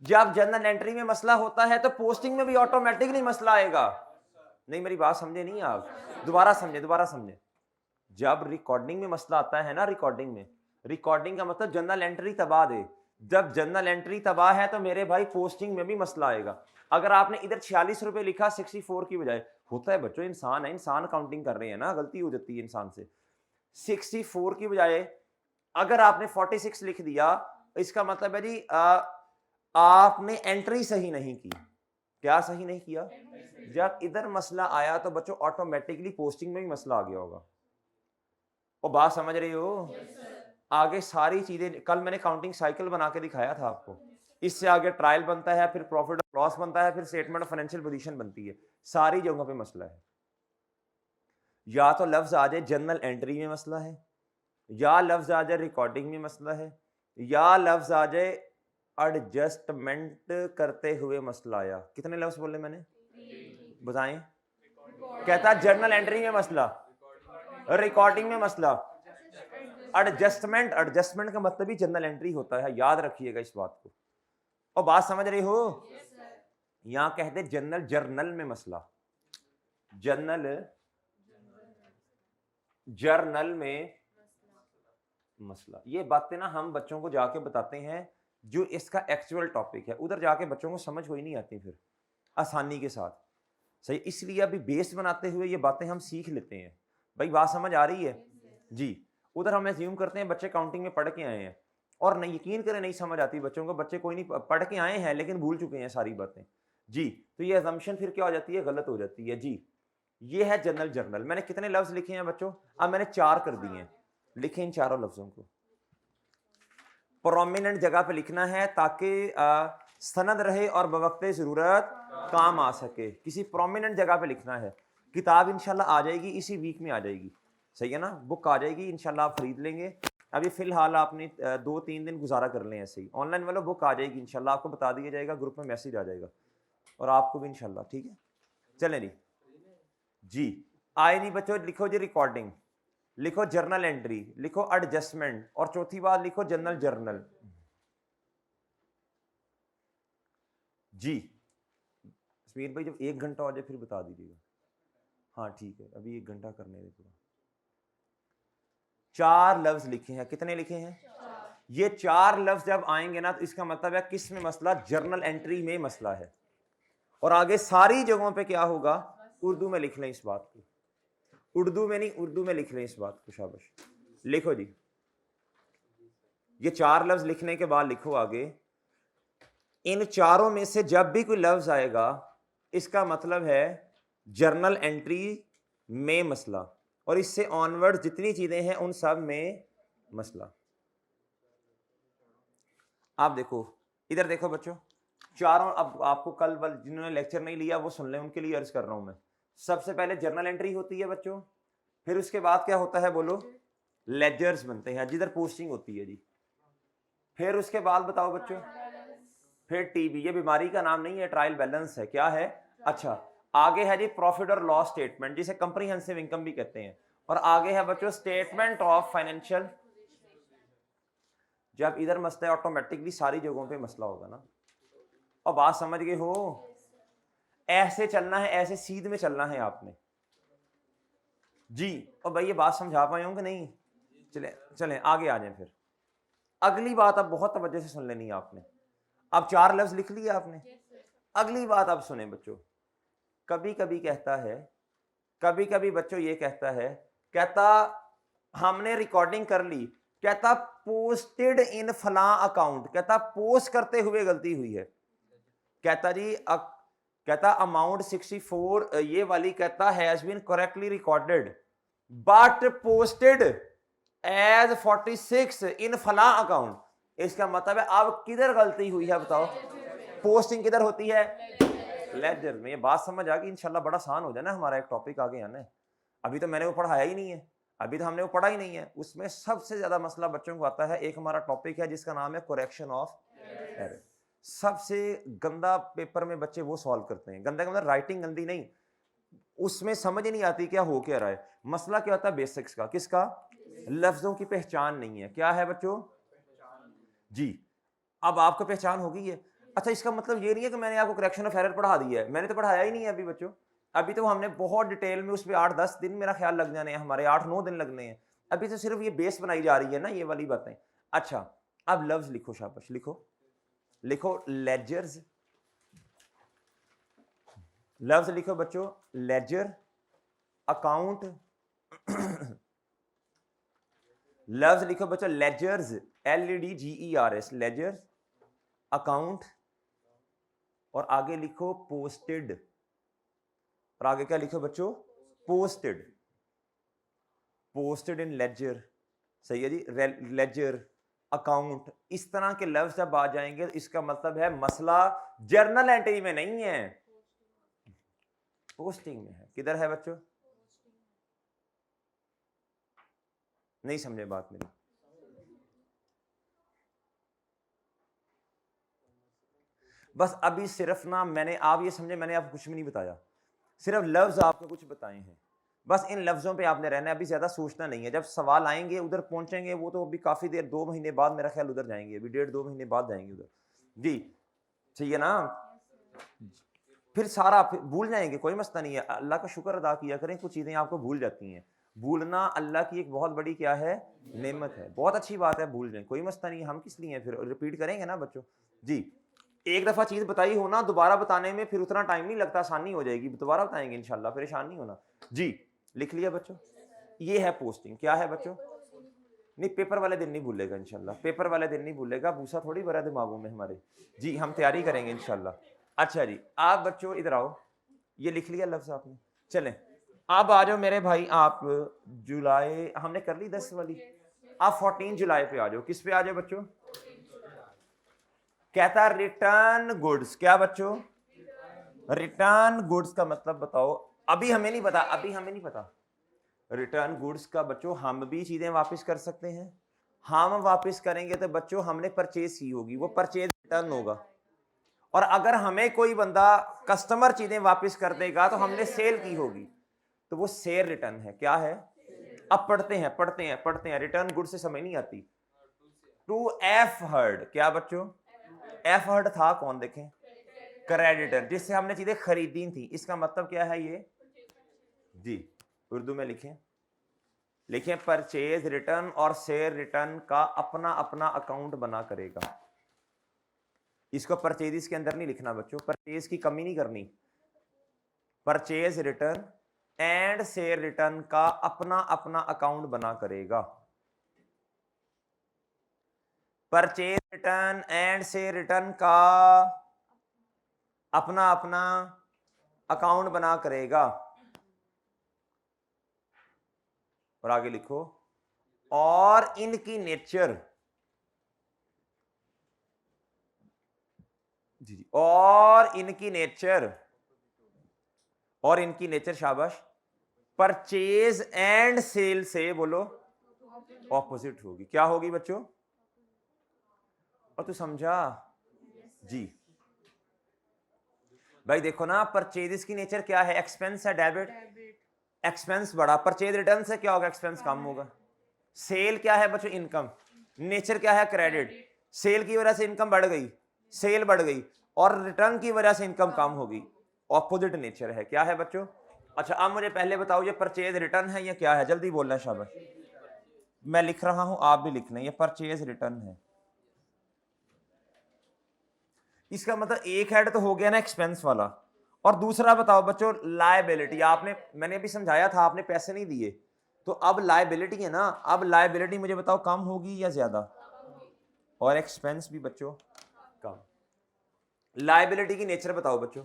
जब जर्नल एंट्री में मसला होता है तो पोस्टिंग में भी ऑटोमेटिकली मसला आएगा। नहीं, मेरी बात समझे नहीं आप? दोबारा समझे, दोबारा समझे। जब रिकॉर्डिंग में मसला आता है ना, रिकॉर्डिंग में, रिकॉर्डिंग का मतलब जर्नल एंट्री तबाह दे। जब जर्नल एंट्री तबाह है तो मेरे भाई पोस्टिंग में भी मसला आएगा। अगर आपने इधर 46 रुपए लिखा 64 की बजाय, होता है बच्चों, इंसान है, इंसान काउंटिंग कर रहे हैं ना, गलती हो जाती है इंसान से। 64 की बजाय अगर आपने 46 लिख दिया, इसका मतलब है जी आपने एंट्री सही नहीं की। क्या सही नहीं किया? जब इधर मसला आया तो बच्चों ऑटोमेटिकली पोस्टिंग में भी मसला आ गया होगा। और बात समझ रही हो? आगे सारी चीजें कल मैंने काउंटिंग साइकिल बना के दिखाया था आपको। इससे आगे ट्रायल बनता है, फिर प्रॉफिट और लॉस बनता है, फिर स्टेटमेंट ऑफ फाइनेंशियल पोजीशन बनती है। सारी जगहों पे मसला है। या तो लफ्ज आ जाए जर्नल एंट्री में मसला है, या लफ्ज आ जाए रिकॉर्डिंग में मसला है, या लफ्ज आ जाए एडजस्टमेंट करते हुए मसला आया। कितने लफ्ज बोले मैंने? बताएं। कहता जर्नल एंट्री में मसला, रिकॉर्डिंग में मसला, एडजस्टमेंट, एडजस्टमेंट का मतलब ही जर्नल एंट्री होता है, याद रखिएगा इस बात को। और बात समझ रही हो? यहां कहते जर्नल, जर्नल में मसला, जर्नल, जर्नल में मसला। ये बातें ना हम बच्चों को जाके बताते हैं जो इसका एक्चुअल टॉपिक है, उधर जाके बच्चों को समझ हो ही नहीं आती फिर आसानी के साथ। सही, इसलिए अभी बेस बनाते हुए ये बातें हम सीख लेते हैं। भाई बात समझ आ रही है जी? उधर हम एज्यूम करते हैं बच्चे काउंटिंग में पढ़ के आए हैं, और नहीं, यकीन करें नहीं समझ आती बच्चों को। बच्चे कोई नहीं पढ़ के आए हैं लेकिन भूल चुके हैं सारी बातें जी। तो ये अजम्पशन फिर क्या हो जाती है? गलत हो जाती है जी। ये है जनरल जर्नल। मैंने कितने लफ्ज लिखे हैं बच्चों? अब मैंने 4 कर दिए हैं। लिखे इन चारों लफ्जों को प्रोमिनेंट जगह पे लिखना है ताकि सनद रहे और बवक्ते ज़रूरत काम आ सके। किसी प्रोमिनेंट जगह पे लिखना है। किताब इंशाल्लाह आ जाएगी, इसी वीक में आ जाएगी, सही है ना? बुक आ जाएगी इंशाल्लाह, आप खरीद लेंगे। अभी फिलहाल आपने 2-3 दिन गुजारा कर लें ऐसे ही। ऑनलाइन वालों बुक आ जाएगी इंशाल्लाह, आपको बता दिया जाएगा, ग्रुप में मैसेज आ जाएगा और आपको भी इंशाल्लाह, ठीक है? चलें जी। आए नहीं बच्चों, लिखो जी रिकॉर्डिंग, लिखो जर्नल एंट्री, लिखो एडजस्टमेंट, और चौथी बात लिखो जनरल जर्नल। जी समीर भाई जब 1 घंटा हो जाए फिर बता दीजिएगा। हाँ ठीक है, अभी 1 घंटा करने दे पूरा। 4 लफ्ज लिखे हैं। कितने लिखे हैं? ये 4 लफ्ज जब आएंगे ना तो इसका मतलब है किस में मसला? जर्नल एंट्री में मसला है। और आगे सारी जगहों पे क्या होगा? उर्दू में लिख लें इस बात को, उर्दू में नहीं, उर्दू में लिख लें इस बात को। शाबाश, लिखो जी। ये 4 लफ्ज लिखने के बाद लिखो आगे, इन चारों में से जब भी कोई लफ्ज आएगा इसका मतलब है जर्नल एंट्री में मसला, और इससे ऑनवर्ड जितनी चीजें हैं उन सब में मसला। आप देखो, इधर देखो बच्चों, चारों, अब आपको कल जिन्होंने लेक्चर नहीं लिया वो सुन लें, उनके लिए अर्ज कर रहा हूं मैं। सबसे पहले जर्नल एंट्री होती है बच्चों, फिर उसके बाद क्या होता है बोलो? लेजर्स बनते हैं जिधर पोस्टिंग होती है जी। फिर उसके बाद बताओ बच्चों, फिर टीबी, ये बीमारी का नाम नहीं है, ट्रायल बैलेंस है। क्या है? अच्छा, आगे है जी प्रॉफिट और लॉस स्टेटमेंट, जिसे कंप्रीहेंसिव इनकम भी कहते हैं। और आगे है बच्चों स्टेटमेंट ऑफ फाइनेंशियल। जब इधर मसला है ऑटोमेटिकली सारी जगहों पे मसला होगा ना। और बात समझ गए हो? ऐसे चलना है, ऐसे सीध में चलना है आपने जी। और भाई ये बात समझा पाए होंगे नहीं? चले चलें आगे आ जाए। फिर अगली बात अब बहुत तवज्जो से सुन लेनी है आपने। अब 4 लफ्ज लिख लिए आपने। अगली बात अब सुने बच्चों, कभी कभी कहता है, कभी कभी बच्चों ये कहता है, कहता हमने रिकॉर्डिंग कर ली, कहता पोस्टेड इन फला अकाउंट, कहता पोस्ट करते हुए गलती हुई है। कहता जी कहता अमाउंट 64 ये वाली, कहता has been correctly recorded but posted as 46 in फला अकाउंट। इसका मतलब है अब किधर गलती हुई है बताओ? पोस्टिंग किधर होती है? लेजर में। ये बात समझ आ गई इंशाल्लाह, बड़ा आसान हो जाए ना हमारा एक टॉपिक आगे आना है। अभी तो मैंने वो पढ़ाया ही नहीं है, अभी तो हमने वो पढ़ा ही नहीं है। उसमें सबसे ज्यादा मसला बच्चों को आता है, एक हमारा टॉपिक है जिसका नाम है करेक्शन ऑफ एरर। सबसे गंदा पेपर में बच्चे वो सॉल्व करते हैं। गंदा मतलब राइटिंग गंदी नहीं, उसमें समझ ही नहीं आती क्या हो क्या रहा है। मसला क्या होता है? बेसिक्स का। किसका? लफ्जों की पहचान नहीं है। क्या है बच्चों? जी। अब आपको पहचान हो गई है। अच्छा, इसका मतलब ये नहीं है कि मैंने आपको करेक्शन ऑफ एरर पढ़ा दिया है, मैंने तो पढ़ाया ही नहीं है अभी बच्चों। अभी तो हमने बहुत डिटेल में उस पर 8-10 दिन मेरा ख्याल लग जाने हैं, हमारे 8-9 दिन लगने हैं। अभी तो सिर्फ ये बेस बनाई जा रही है ना, ये वाली बातें। अच्छा, अब लफ्ज लिखो, शाबाश लिखो, लिखो लेजर्स। लफ्ज लिखो बच्चों, लेजर, अकाउंट। लफ्ज लिखो बच्चों लेजर्स, LEDGERS, लेजर्स, अकाउंट, और आगे लिखो पोस्टेड। और आगे क्या लिखो बच्चों? Posted, posted in ledger. सही है जी। लेजर, अकाउंट, इस तरह के लफ्ज जब आ जाएंगे तो इसका मतलब है मसला जर्नल एंट्री में नहीं है, पोस्टिंग में है। किधर है बच्चों? नहीं समझे बात मेरी? बस अभी सिर्फ ना मैंने, आप ये समझे मैंने आपको कुछ भी नहीं बताया, सिर्फ लफ्ज आपको कुछ बताए हैं। बस इन लफ्जों पे आपने रहना है, अभी ज्यादा सोचना नहीं है। जब सवाल आएंगे उधर पहुंचेंगे, वो तो अभी काफी देर, 2 महीने बाद मेरा ख्याल उधर जाएंगे, अभी 1.5-2 महीने बाद जाएंगे उधर जी। चाहिए ना? फिर सारा फिर भूल जाएंगे, कोई मसला नहीं है। अल्लाह का शुक्र अदा किया करें, कुछ चीजें आपको भूल जाती हैं। भूलना अल्लाह की एक बहुत बड़ी क्या है? नेमत है। बहुत अच्छी बात है, भूल जाए, कोई मसला नहीं है। हम किस लिए फिर रिपीट करेंगे ना बच्चों जी। एक दफा चीज बताई हो ना, दोबारा बताने में फिर उतना टाइम नहीं लगता, आसानी हो जाएगी, दोबारा बताएंगे इंशाल्लाह, परेशान नहीं होना जी। लिख लिया बच्चों? ये है पोस्टिंग। क्या है बच्चों? नहीं, पेपर वाले दिन नहीं भूलेगा इंशाल्लाह, पेपर वाले दिन नहीं भूलेगा, भूसा थोड़ी भरा दिमागों में हमारे जी। हम तैयारी करेंगे इंशाल्लाह। अच्छा जी, आप बच्चों इधर आओ, ये लिख लिया लफ्ज आपने? चलें अब आ जाओ मेरे भाई, आप जुलाई हमने कर ली 10 वाली, आप 14 जुलाई पे आ जाओ। किस पे आ जाओ बच्चों? कहता रिटर्न गुड्स, क्या बच्चों? रिटर्न गुड्स का मतलब बताओ। अभी हमें नहीं पता, अभी हमें नहीं पता। रिटर्न गुड्स का बच्चों हम भी चीजें वापस कर सकते हैं। हम वापस करेंगे तो बच्चों हमने परचेज की होगी, वो परचेज रिटर्न होगा। और अगर हमें कोई बंदा कस्टमर चीजें वापस कर देगा तो हमने सेल की होगी, तो वो सेल रिटर्न है। क्या है? अब पढ़ते हैं। रिटर्न गुड से समझ नहीं आती। टू एफ हर्ड, क्या बच्चों? एफ हर्ड था कौन? देखें, क्रेडिटर, जिससे हमने चीजें खरीदी थी। इसका मतलब क्या है ये जी? उर्दू में लिखें परचेज रिटर्न और सेल रिटर्न का अपना अपना अकाउंट बना करेगा। इसको परचेज के अंदर नहीं लिखना बच्चों, परचेज की कमी नहीं करनी। Purchase return and cell return का अपना अपना अकाउंट बना करेगा। Purchase return and cell return का अपना अपना अकाउंट बना करेगा। और आगे लिखो, और इनकी नेचर जी, और इनकी नेचर शाबाश, परचेज एंड सेल से बोलो ऑपोजिट होगी। क्या होगी बच्चों? और तू समझा जी? भाई देखो ना, परचेज की नेचर क्या है? एक्सपेंस है, डेबिट। एक्सपेंस बढ़ा, परचेज रिटर्न से क्या होगा? एक्सपेंस कम होगा। सेल क्या है बच्चों? इनकम। नेचर क्या है? क्रेडिट। सेल की वजह से इनकम बढ़ गई, सेल बढ़ गई, और रिटर्न की वजह से इनकम कम होगी। ऑपोजिट नेचर है। क्या है बच्चों? अच्छा अब मुझे पहले बताओ, ये परचेज रिटर्न है या क्या है? जल्दी बोलना है शाबाश। मैं लिख रहा हूं, आप भी लिखना, ये परचेज रिटर्न है। इसका मतलब एक हेड तो हो गया ना एक्सपेंस वाला, और दूसरा बताओ बच्चों लायबिलिटी। मैंने अभी समझाया था, आपने पैसे नहीं दिए, तो अब लायबिलिटी है ना। अब लायबिलिटी मुझे बताओ कम होगी या ज्यादा? और एक्सपेंस भी बच्चों कम। लायबिलिटी की नेचर बताओ बच्चों।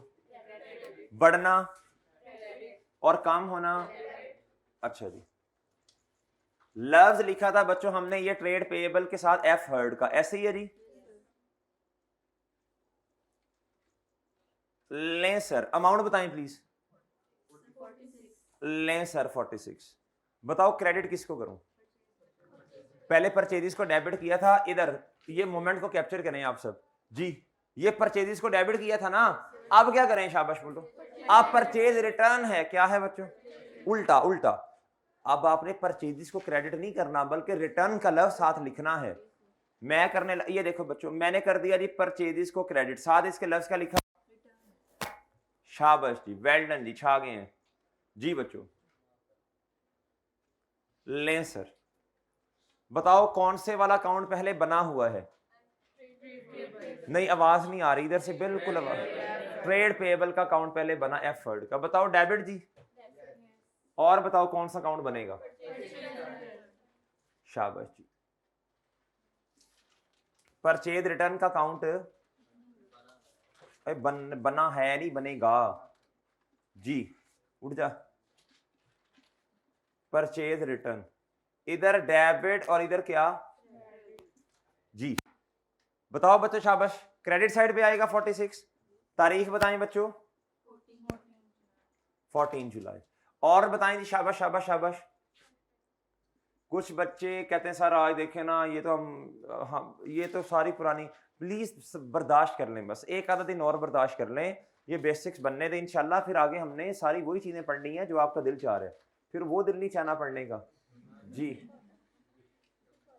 बढ़ना और कम होना। अच्छा जी, लफ्ज लिखा था बच्चों हमने ये ट्रेड पेएबल के साथ एफ हर्ड का, ऐसे ही है जी। लें सर, अमाउंट बताएं प्लीज। लें सर 46। बताओ क्रेडिट किसको करूं? पहले परचेजिस को डेबिट किया था, इधर ये मोमेंट को कैप्चर करें आप सब जी। ये परचेजिस को डेबिट किया था ना, अब क्या करें? शाबाश बोलो। अब परचेज रिटर्न है। क्या है बच्चों? उल्टा उल्टा। अब आपने परचेजिस को क्रेडिट नहीं करना, बल्कि रिटर्न का लफ्ज साथ लिखना है। मैं करने ये देखो बच्चों, मैंने कर दिया जी परचेजिस को क्रेडिट, साथ इसके लफ्ज का लिखा। शाबाश जी, वेल डन जी, छा गए हैं जी बच्चों। लें सर, बताओ कौन से वाला अकाउंट पहले बना हुआ है? नहीं, आवाज नहीं आ रही इधर से, बिल्कुल आवाज। ट्रेड पेएबल का अकाउंट पहले बना एफर्ड का। बताओ डेबिट जी। और बताओ कौन सा अकाउंट बनेगा? शाबाश जी, परचेज रिटर्न का अकाउंट बना है, नहीं बनेगा जी। उठ जा। परचेज रिटर्न, इधर डेबिट और इधर क्या जी? बताओ बच्चों शाबाश, क्रेडिट साइड पे आएगा 46। तारीख बताएं बच्चों, 14 जुलाई। और बताएं जी, शाबाश शाबाश शाबाश। कुछ बच्चे कहते हैं सर आज देखें ना, ये तो ये तो सारी पुरानी, प्लीज बर्दाश्त कर लें, बस एक आधा दिन और बर्दाश्त कर लें, ये बेसिक्स बनने दें इंशाल्लाह। फिर आगे हमने सारी वही चीजें पढ़नी है जो आपका दिल चाह रहा है, फिर वो दिल नहीं चाहना पढ़ने का जी।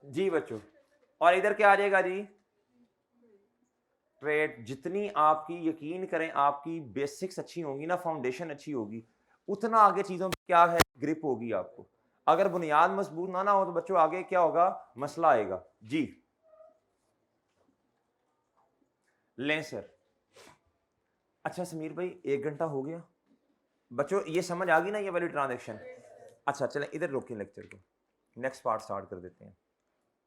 जी बच्चों, और इधर क्या आ जाएगा जी? ट्रेड। जितनी आपकी, यकीन करें, आपकी बेसिक्स अच्छी होंगी ना, फाउंडेशन अच्छी होगी, उतना आगे चीजों में क्या है, ग्रिप होगी आपको। अगर बुनियाद मजबूत ना हो तो बच्चों आगे क्या होगा? मसला आएगा जी। लें सर। अच्छा समीर भाई, 1 घंटा हो गया बच्चों, ये समझ आ गई ना ये वाली ट्रांजैक्शन? अच्छा चलें इधर रोकें लेक्चर को, नेक्स्ट पार्ट स्टार्ट कर देते हैं।